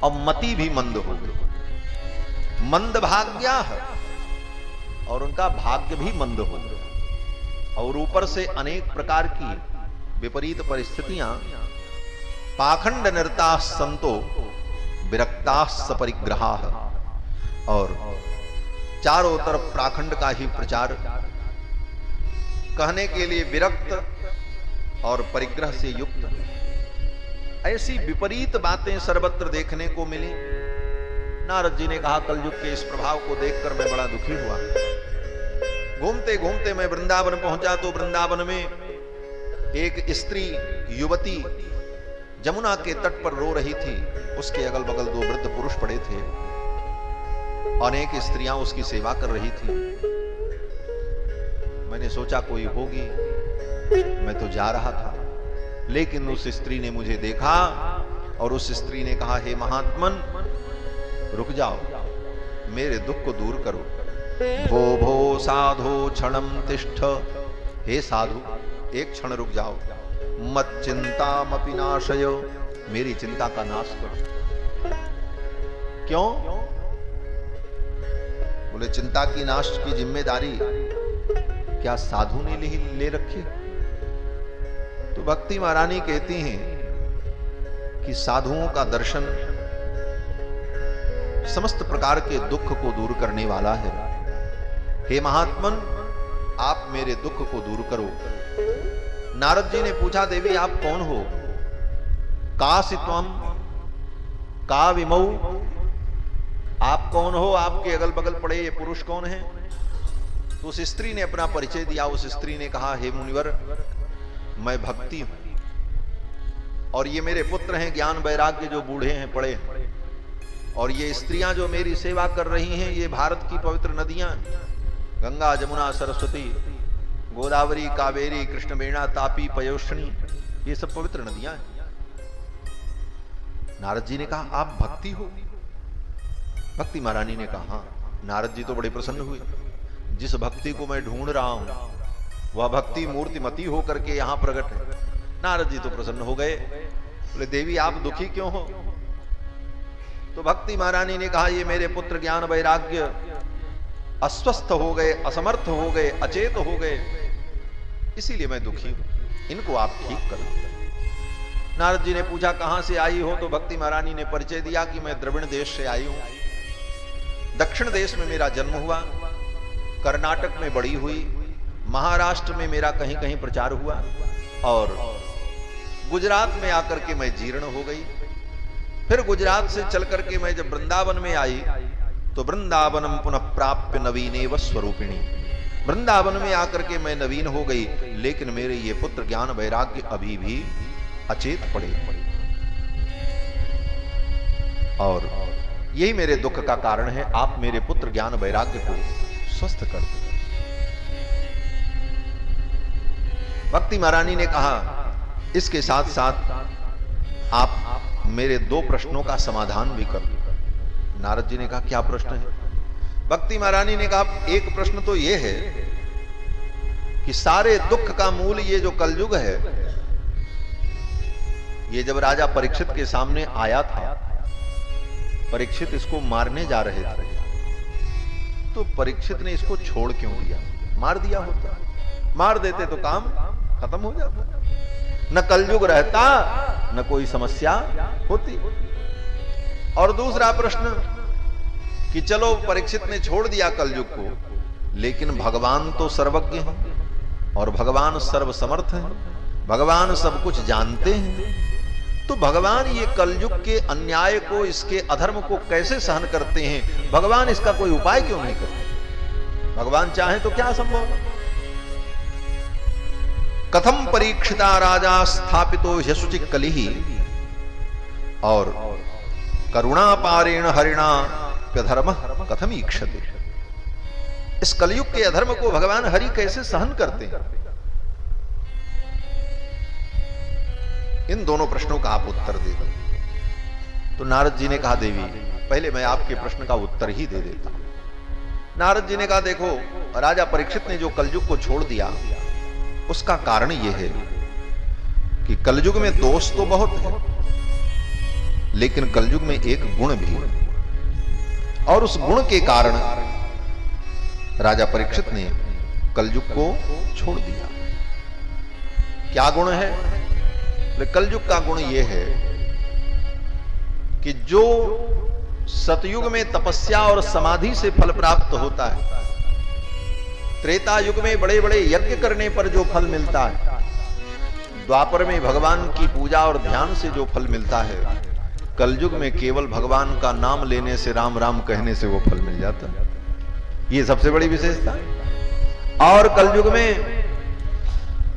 और मति भी मंद हो गई। मंद भाग्या, और उनका भाग्य भी मंद हो गया। और ऊपर से अनेक प्रकार की विपरीत परिस्थितियां, पाखंड निरता संतो विरक्ता सपरिग्रहा, और चारों तरफ पाखंड का ही प्रचार, कहने के लिए विरक्त और परिग्रह से युक्त। ऐसी विपरीत बातें सर्वत्र देखने को मिली। नारद जी ने कहा कलयुग के इस प्रभाव को देखकर मैं बड़ा दुखी हुआ। घूमते घूमते मैं वृंदावन पहुंचा तो वृंदावन में एक स्त्री युवती जमुना के तट पर रो रही थी। उसके अगल बगल 2 वृद्ध पुरुष पड़े थे। अनेक स्त्रियां उसकी सेवा कर रही थी। मैंने सोचा कोई होगी, मैं तो जा रहा था, लेकिन उस स्त्री ने मुझे देखा और उस स्त्री ने कहा हे महात्मन रुक जाओ, मेरे दुख को दूर करो। भो भो साधो क्षणम तिष्ठ, हे साधु एक क्षण रुक जाओ। मत चिंता मपि नाशय, मेरी चिंता का नाश करो। क्यों? बोले चिंता की नाश की जिम्मेदारी क्या साधु ने ले रखी? तो भक्ति महारानी कहती हैं कि साधुओं का दर्शन समस्त प्रकार के दुख को दूर करने वाला है। हे महात्मन आप मेरे दुख को दूर करो। नारद जी ने पूछा देवी आप कौन हो? का सित्वम का विमौ, आप कौन हो? आपके अगल बगल पड़े ये पुरुष कौन हैं? तो उस स्त्री ने अपना परिचय दिया। उस स्त्री ने कहा, हे मुनिवर, मैं भक्ति हूं और ये मेरे पुत्र हैं ज्ञान वैराग्य, जो बूढ़े हैं, पड़े हैं, और ये स्त्रियां जो मेरी सेवा कर रही हैं, ये भारत की पवित्र नदियां, गंगा, जमुना, सरस्वती, गोदावरी, कावेरी, कृष्णवेणा, तापी, पयोष्णी, ये सब पवित्र नदियां हैं। नारद जी ने कहा, आप भक्ति हो? भक्ति महारानी ने कहा, हाँ। नारद जी तो बड़े प्रसन्न हुए। जिस भक्ति को मैं ढूंढ रहा हूं वह भक्ति मूर्तिमती होकर के यहां प्रकट है। नारद जी तो प्रसन्न हो गए। बोले, देवी आप दुखी क्यों हो? तो भक्ति महारानी ने कहा, ये मेरे पुत्र ज्ञान वैराग्य अस्वस्थ हो गए, असमर्थ हो गए, अचेत हो गए, इसीलिए मैं दुखी हूं, इनको आप ठीक करो। नारद जी ने पूछा, कहां से आई हो? तो भक्ति महारानी ने परिचय दिया कि मैं द्रविड़ देश से आई हूं। दक्षिण देश में मेरा जन्म हुआ, कर्नाटक में बड़ी हुई, महाराष्ट्र में मेरा कहीं कहीं प्रचार हुआ, और गुजरात में आकर के मैं जीर्ण हो गई। फिर गुजरात से चल करके मैं जब वृंदावन में आई तो वृंदावनम पुनः प्राप्य नवीनेव स्वरूपिणी, वृंदावन में आकर के मैं नवीन हो गई, लेकिन मेरे ये पुत्र ज्ञान वैराग्य अभी भी अचेत पड़े, और यही मेरे दुख का कारण है। आप मेरे पुत्र ज्ञान वैराग्य को स्वस्थ कर दो। भक्ति महारानी ने कहा, इसके साथ साथ आप मेरे 2 प्रश्नों का समाधान भी कर दो। नारद जी ने कहा, क्या प्रश्न है? भक्ति महारानी ने कहा, एक प्रश्न तो यह है कि सारे दुख का मूल ये जो कलयुग है, ये जब राजा परीक्षित के सामने आया था, परीक्षित इसको मारने जा रहे थे, तो परीक्षित ने इसको छोड़ क्यों दिया? मार दिया होता, मार देते तो काम खत्म हो जाता, न कलयुग रहता, न कोई समस्या होती। और दूसरा प्रश्न कि चलो परीक्षित ने छोड़ दिया कलयुग को, लेकिन भगवान तो सर्वज्ञ हैं और भगवान सर्वसमर्थ हैं, भगवान सब कुछ जानते हैं, तो भगवान ये कलयुग के अन्याय को, इसके अधर्म को कैसे सहन करते हैं? भगवान इसका कोई उपाय क्यों नहीं करते? भगवान चाहे तो क्या संभव? कथम परीक्षिता राजा स्थापितो ह्यशुचि कलिहि, और करुणा पारेण हरिणा प्यधर्म कथम ईक्षते। इस कलयुग के अधर्म को भगवान हरि कैसे सहन करते हैं? इन दोनों प्रश्नों का आप उत्तर दे दो। तो नारद जी ने कहा, देवी पहले मैं आपके प्रश्न का उत्तर ही दे देता हूं। नारद जी ने कहा, देखो, राजा परीक्षित ने जो कलयुग को छोड़ दिया, उसका कारण यह है कि कलयुग में दोष तो बहुत है, लेकिन कलयुग में एक गुण भी है, और उस गुण के कारण राजा परीक्षित ने कलयुग को छोड़ दिया। क्या गुण है? कलयुग का गुण यह है कि जो सतयुग में तपस्या और समाधि से फल प्राप्त होता है, त्रेता युग में बड़े बड़े यज्ञ करने पर जो फल मिलता है, द्वापर में भगवान की पूजा और ध्यान से जो फल मिलता है, कलयुग में केवल भगवान का नाम लेने से, राम राम कहने से वो फल मिल जाता है। ये सबसे बड़ी विशेषता है। और कलयुग में,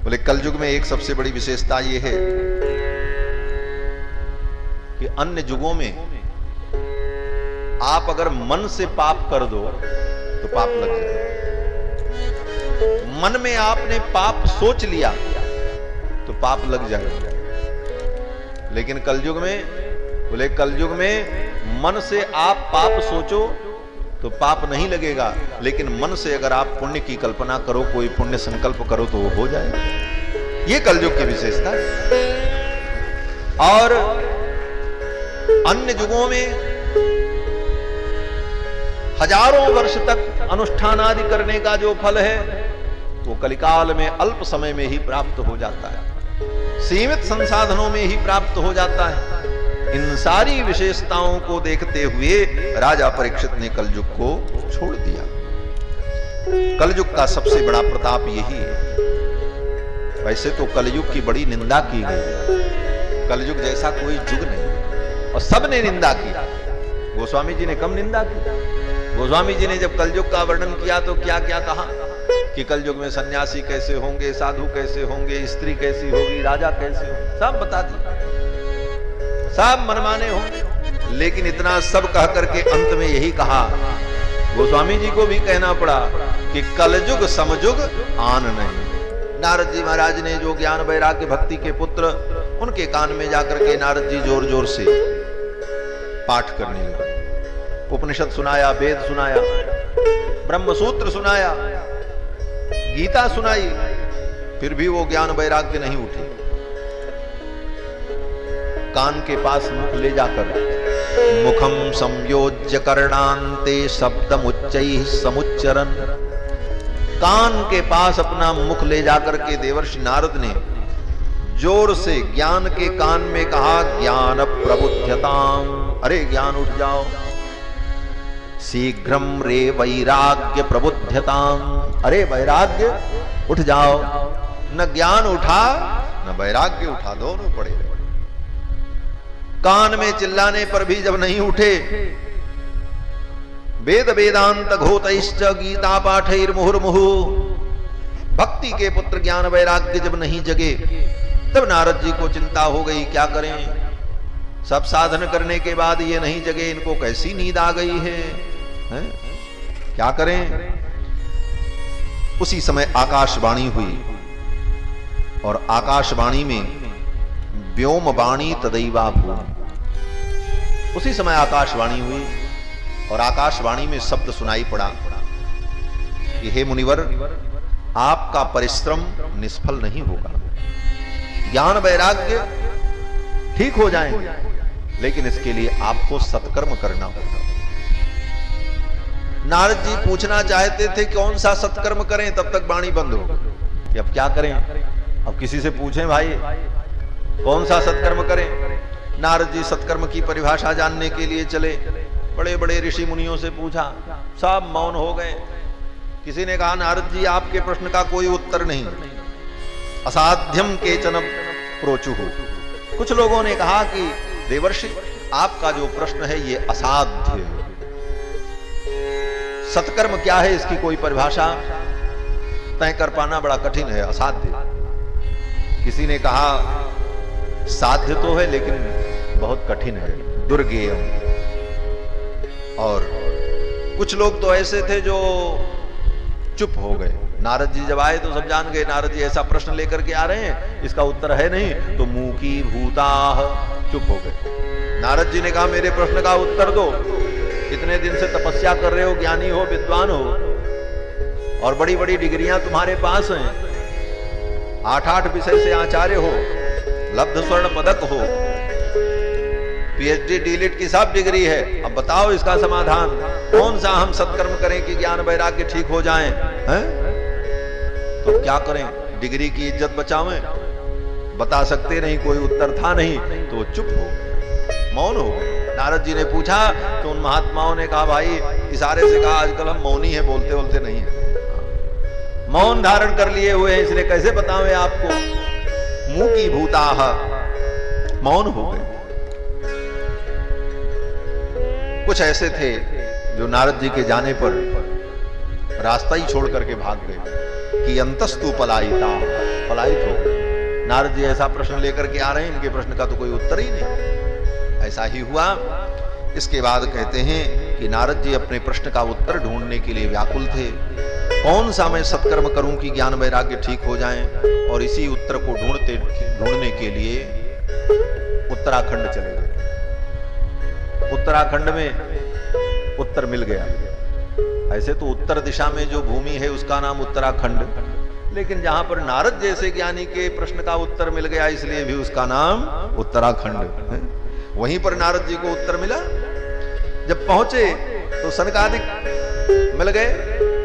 बोले कलयुग में एक सबसे बड़ी विशेषता ये है कि अन्य युगों में आप अगर मन से पाप कर दो तो पाप लग जाए। मन में आपने पाप सोच लिया तो पाप लग जाएगा, लेकिन कलयुग में, बोले कलयुग में मन से आप पाप सोचो तो पाप नहीं लगेगा, लेकिन मन से अगर आप पुण्य की कल्पना करो, कोई पुण्य संकल्प करो तो वो हो जाएगा। ये कलयुग की विशेषता है। और अन्य युगों में हजारों वर्ष तक अनुष्ठान आदि करने का जो फल है वो कलिकाल में अल्प समय में ही प्राप्त हो जाता है, सीमित संसाधनों में ही प्राप्त हो जाता है। इन सारी विशेषताओं को देखते हुए राजा परीक्षित ने कलयुग को छोड़ दिया। कलयुग का सबसे बड़ा प्रताप यही है। वैसे तो कलयुग की बड़ी निंदा की गई, कलयुग जैसा कोई युग नहीं, और सबने निंदा की। गोस्वामी जी ने कम निंदा की। गोस्वामी जी ने जब कलयुग का वर्णन किया तो क्या क्या कहा कि कल युग में सन्यासी कैसे होंगे, साधु कैसे होंगे, स्त्री कैसी होगी, राजा कैसे होंगे, सब बता दिया, सब मनमाने होंगे। लेकिन इतना सब कह करके अंत में यही कहा, गोस्वामी जी को भी कहना पड़ा कि कलयुग समयुग आन नहीं। नारद जी महाराज ने जो ज्ञान वैराग्य भक्ति के पुत्र, उनके कान में जाकर के नारद जी जोर जोर से पाठ करने लगे। उपनिषद सुनाया, वेद सुनाया, ब्रह्म सूत्र सुनाया, गीता सुनाई, फिर भी वो ज्ञान वैराग्य नहीं उठे। कान के पास मुख ले जाकर मुखम संयोज्य कर्णांते शब्दमुच्चैः समुच्चरन्, कान के पास अपना मुख ले जाकर के देवर्षि नारद ने जोर से ज्ञान के कान में कहा, ज्ञान प्रबुध्यताम्, अरे ज्ञान उठ जाओ, शीघ्रम रे वैराग्य प्रबुध्यताम्, अरे वैराग्य उठ जाओ। न ज्ञान उठा न वैराग्य उठा, दोनों पड़े रहे। कान में चिल्लाने पर भी जब नहीं उठे, वेद वेदांत घोतैश्च गीता पाठैर्मुहुर्मुहु, भक्ति के पुत्र ज्ञान वैराग्य जब नहीं जगे, तब नारद जी को चिंता हो गई, क्या करें, सब साधन करने के बाद ये नहीं जगे, इनको कैसी नींद आ गई है, क्या करें। उसी समय आकाशवाणी हुई, और आकाशवाणी में व्योम वाणी तदैवा भूमि, उसी समय आकाशवाणी हुई और आकाशवाणी में शब्द सुनाई पड़ा कि हे मुनिवर, आपका परिश्रम निष्फल नहीं होगा, ज्ञान वैराग्य ठीक हो जाएंगे, लेकिन इसके लिए आपको सत्कर्म करना होगा। नारद जी पूछना चाहते थे कौन सा सत्कर्म करें, तब तक वाणी बंद हो गई। अब क्या करें, अब किसी से पूछें भाई कौन सा सत्कर्म करें। नारद जी सत्कर्म की परिभाषा जानने के लिए चले, बड़े बड़े ऋषि मुनियों से पूछा, सब मौन हो गए। किसी ने कहा, नारद जी आपके प्रश्न का कोई उत्तर नहीं, असाध्यम केचन प्रोचुः। कुछ लोगों ने कहा कि देवर्षि आपका जो प्रश्न है ये असाध्य है, सत्कर्म क्या है इसकी कोई परिभाषा तय कर पाना बड़ा कठिन है, असाध्य। किसी ने कहा साध्य तो है लेकिन बहुत कठिन है, दुर्गेयम। और कुछ लोग तो ऐसे थे जो चुप हो गए। नारद जी जब आए तो सब जान गए नारद जी ऐसा प्रश्न लेकर के आ रहे हैं, इसका उत्तर है नहीं, तो मूकी भूताः, चुप हो गए। नारद जी ने कहा मेरे प्रश्न का उत्तर दो, इतने दिन से तपस्या कर रहे हो, ज्ञानी हो, विद्वान हो, और बड़ी बड़ी डिग्रियां तुम्हारे पास हैं, 8-8 विषय से आचार्य हो, लब्ध स्वर्ण पदक हो, पीएचडी डीलिट की सब डिग्री है, अब बताओ इसका समाधान, कौन सा हम सत्कर्म करें कि ज्ञान वैराग्य ठीक हो जाएं, हैं? तो क्या करें, डिग्री की इज्जत बचावें, बता सकते नहीं, कोई उत्तर था नहीं, तो चुप हो गए, मौन हो गए। नारद जी ने पूछा तो उन महात्माओं ने कहा, भाई इशारे से कहा आजकल हम मौनी है, बोलते बोलते नहीं है, मौन धारण कर लिए हुए हैं, इसलिए कैसे बतावें आपको। मुंह की भूताः, मौन हो गए। कुछ ऐसे थे जो नारद जी के जाने पर रास्ता ही छोड़ करके भाग गए कि अंतस्तु पलायिता, पलायित हो गए। नारद जी ऐसा प्रश्न लेकर के आ रहे हैं, इनके प्रश्न का तो कोई उत्तर ही नहीं। ऐसा ही हुआ। इसके बाद कहते हैं कि नारद जी अपने प्रश्न का उत्तर ढूंढने के लिए व्याकुल थे, कौन सा मैं सत्कर्म करूं कि ज्ञान वैराग्य ठीक हो जाएं। और इसी उत्तर को ढूंढने के लिए उत्तराखंड चले गए। उत्तराखंड में उत्तर मिल गया। ऐसे तो उत्तर दिशा में जो भूमि है उसका नाम उत्तराखंड, लेकिन जहां पर नारद जैसे ज्ञानी के प्रश्न का उत्तर मिल गया इसलिए भी उसका नाम उत्तराखंड है। वहीं पर नारद जी को उत्तर मिला। जब पहुंचे तो सनकादिक मिल गए।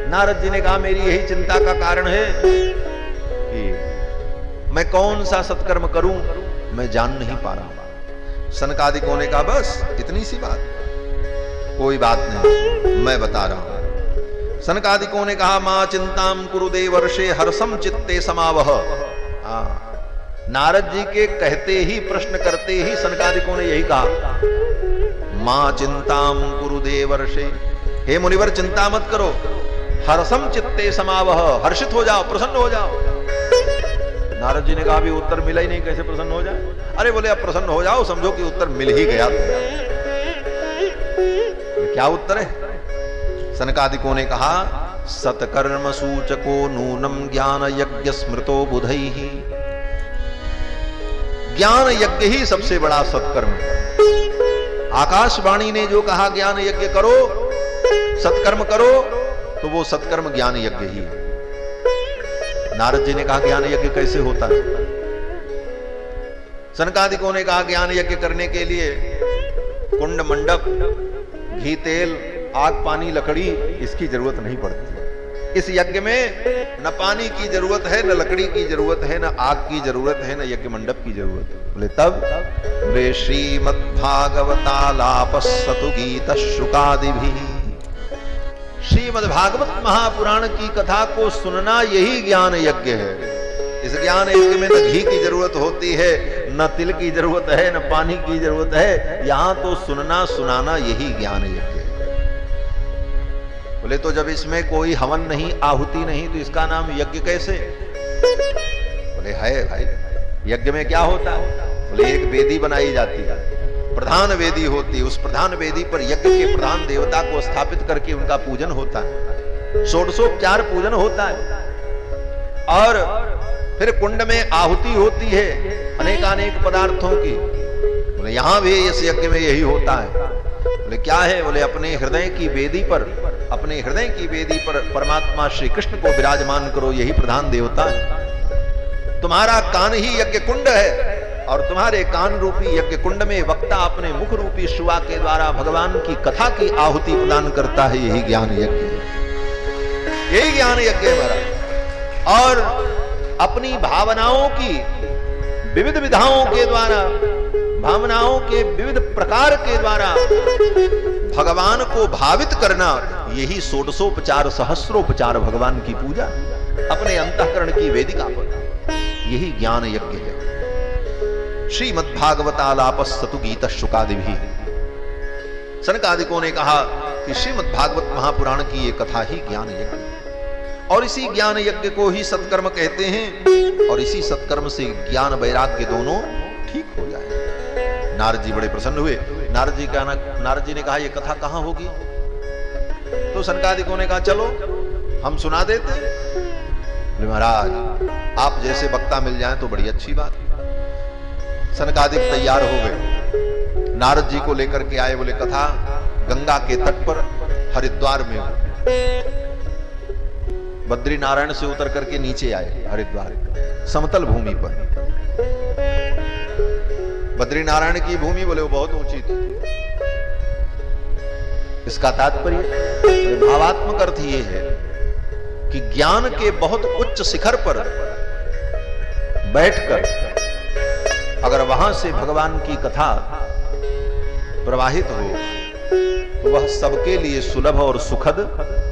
नारद जी ने कहा मेरी यही चिंता का कारण है कि मैं कौन सा सत्कर्म करूं, मैं जान नहीं पा रहा हूं। सनकादिकों ने कहा बस इतनी सी बात, कोई बात नहीं, मैं बता रहा हूं। सनकादिकों ने कहा मां चिंताम कुरु देवर्षे हर्षम चित्ते समावह। नारद जी के कहते ही, प्रश्न करते ही सनकादिकों ने यही कहा, मां चिंताम कुरु देवर्षे, हे मुनिवर चिंता मत करो, हर्षम चित्ते समावह, हर्षित हो जाओ, प्रसन्न हो जाओ। नारद जी ने कहा, अभी उत्तर मिला ही नहीं, कैसे प्रसन्न हो जाए? अरे बोले, अब प्रसन्न हो जाओ, समझो कि उत्तर मिल ही गया। क्या उत्तर है? सनकादिकों ने कहा, सत्कर्म सूचको नूनम ज्ञान यज्ञ स्मृतो बुधैहि। ज्ञान यज्ञ ही सबसे बड़ा सत्कर्म है। आकाशवाणी ने जो कहा ज्ञान यज्ञ करो, सत्कर्म करो, तो वो सत्कर्म ज्ञान यज्ञ ही है। नारद जी ने कहा ज्ञान यज्ञ कैसे होता है? सनकादिकों ने कहा ज्ञान यज्ञ करने के लिए कुंड, मंडप, घी, तेल, आग, पानी, लकड़ी, इसकी जरूरत नहीं पड़ती। इस यज्ञ में न पानी की जरूरत है, न लकड़ी की जरूरत है, न आग की जरूरत है, न यज्ञ मंडप की जरूरत है। बोले तब वे श्रीमद्भागवतालापस्सतु गीत शुकादिभिः। श्रीमद्भागवत महापुराण की कथा को सुनना यही ज्ञान यज्ञ है। इस ज्ञान यज्ञ में न घी की जरूरत होती है, न तिल की जरूरत है, न पानी की जरूरत है। यहां तो सुनना सुनाना यही ज्ञान यज्ञ है। बोले तो जब इसमें कोई हवन नहीं, आहुति नहीं, तो इसका नाम यज्ञ कैसे? बोले है भाई, यज्ञ में क्या होता है? बोले एक वेदी बनाई जाती है, प्रधान वेदी होती है। उस प्रधान वेदी पर यज्ञ के प्रधान देवता को स्थापित करके उनका पूजन होता है, षोडशोपचार पूजन होता है। और फिर कुंड में आहुति होती है अनेकानेक पदार्थों की। बोले यहां भी इस यज्ञ में यही होता है। बोले क्या है? बोले अपने हृदय की वेदी पर, अपने हृदय की वेदी पर परमात्मा श्री कृष्ण को विराजमान करो, यही प्रधान देवता है। तुम्हारा कान ही यज्ञ कुंड है, और तुम्हारे कान रूपी यज्ञ कुंड में वक्ता अपने मुख रूपी शुआ के द्वारा भगवान की कथा की आहुति प्रदान करता है। यही ज्ञान यज्ञ है, यही ज्ञान यज्ञ है महाराज। और अपनी भावनाओं की विविध विधाओं के द्वारा, भावनाओं के विविध प्रकार के द्वारा भगवान को भावित करना, यही षोडशोपचार सहस्रोपचार भगवान की पूजा अपने अंतःकरण की वेदिका पर, यही ज्ञान यज्ञ है। श्रीमद्भागवतालापस्सतु गीत शुकादिभिः। सनकादिकों ने कहा कि श्रीमद्भागवत महापुराण की ये कथा ही ज्ञान यज्ञ है, और इसी ज्ञान यज्ञ को ही सत्कर्म कहते हैं, और इसी सत्कर्म से ज्ञान वैराग्य दोनों ठीक हो जाए। नारद जी बड़े प्रसन्न हुए। नारद जी ने कहा ये कथा कहां होगी? तो सनकादिकों ने कहा चलो हम सुना देते। महाराज आप जैसे वक्ता मिल जाएं तो बड़ी अच्छी बात। सनकादिक तैयार हो गए, नारद जी को लेकर के आए। बोले कथा गंगा के तट पर हरिद्वार में, बद्री नारायण से उतर करके नीचे आए हरिद्वार समतल भूमि पर। बद्री नारायण की भूमि बोले वो बहुत ऊंची थी। इसका तात्पर्य, भावात्मक अर्थ ये है कि ज्ञान के बहुत उच्च शिखर पर बैठकर अगर वहां से भगवान की कथा प्रवाहित हो तो वह सबके लिए सुलभ और सुखद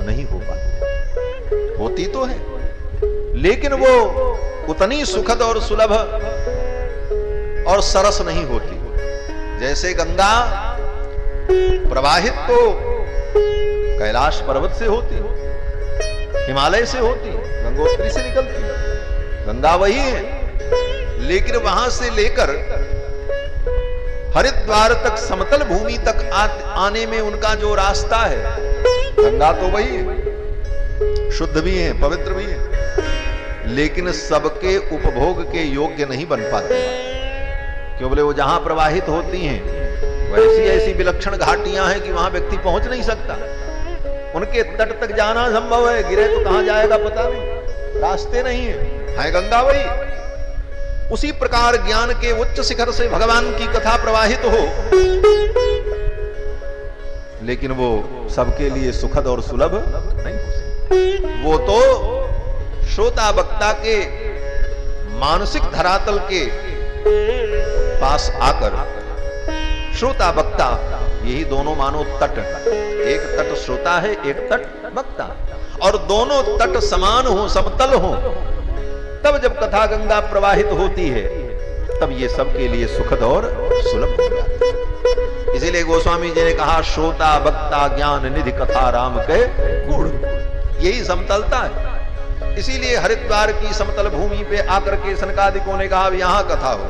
नहीं हो पाती। होती तो है, लेकिन वो उतनी सुखद और सुलभ और सरस नहीं होती। जैसे गंगा प्रवाहित तो कैलाश पर्वत से होती, हिमालय से होती, गंगोत्री से निकलती, गंगा वही है। लेकिन वहां से लेकर हरिद्वार तक समतल भूमि तक आने में उनका जो रास्ता है, गंगा तो वही है, शुद्ध भी है, पवित्र भी है, लेकिन सबके उपभोग के योग्य नहीं बन पाते। क्यों? बोले वो जहां प्रवाहित होती हैं वैसी ऐसी विलक्षण घाटियां हैं कि वहां व्यक्ति पहुंच नहीं सकता। उनके तट तक जाना संभव है, गिरे तो कहां जाएगा पता नहीं, रास्ते नहीं है गंगा वही। उसी प्रकार ज्ञान के उच्च शिखर से भगवान की कथा प्रवाहित हो, लेकिन वो सबके लिए सुखद और सुलभ नहीं हो सकती। वो तो श्रोता वक्ता के मानसिक धरातल के पास आकर, श्रोता वक्ता यही दोनों मानो तट, एक तट श्रोता है, एक तट वक्ता, और दोनों तट समान हो, समतल हो, तब जब कथा गंगा प्रवाहित होती है तब ये सबके लिए सुखद और सुलभ हो जाता है। इसीलिए गोस्वामी जी ने कहा श्रोता वक्ता ज्ञान निधि कथा राम के गुण। यही समतलता है। इसीलिए हरिद्वार की समतल भूमि पे आकर के सनकादिकों ने कहा यहां कथा हो।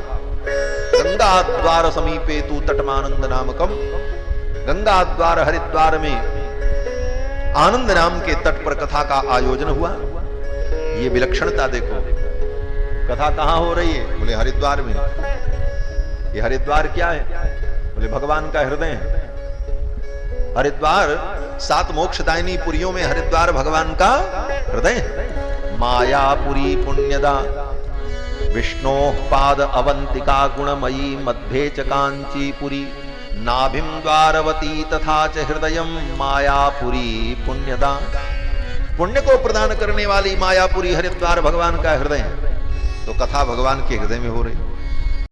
गंगा द्वार समीपे तू तटमानंद नामकम, गंगा द्वार हरिद्वार में आनंद नाम के तट पर कथा का आयोजन हुआ। ये विलक्षणता देखो, कथा कहां हो रही है? बोले हरिद्वार में। ये हरिद्वार क्या है? बोले भगवान का हृदय है। हरिद्वार 7 मोक्षदायिनी पुरियों में हरिद्वार भगवान का हृदय है। मायापुरी पुण्यदा विष्णो पाद अवंतिका गुणमयी मध्य च कांचीपुरी नाभिम द्वारवती तथा च हृदयम मायापुरी पुण्यदा। पुण्य को प्रदान करने वाली मायापुरी हरिद्वार भगवान का हृदय है। तो कथा भगवान के हृदय में हो रही।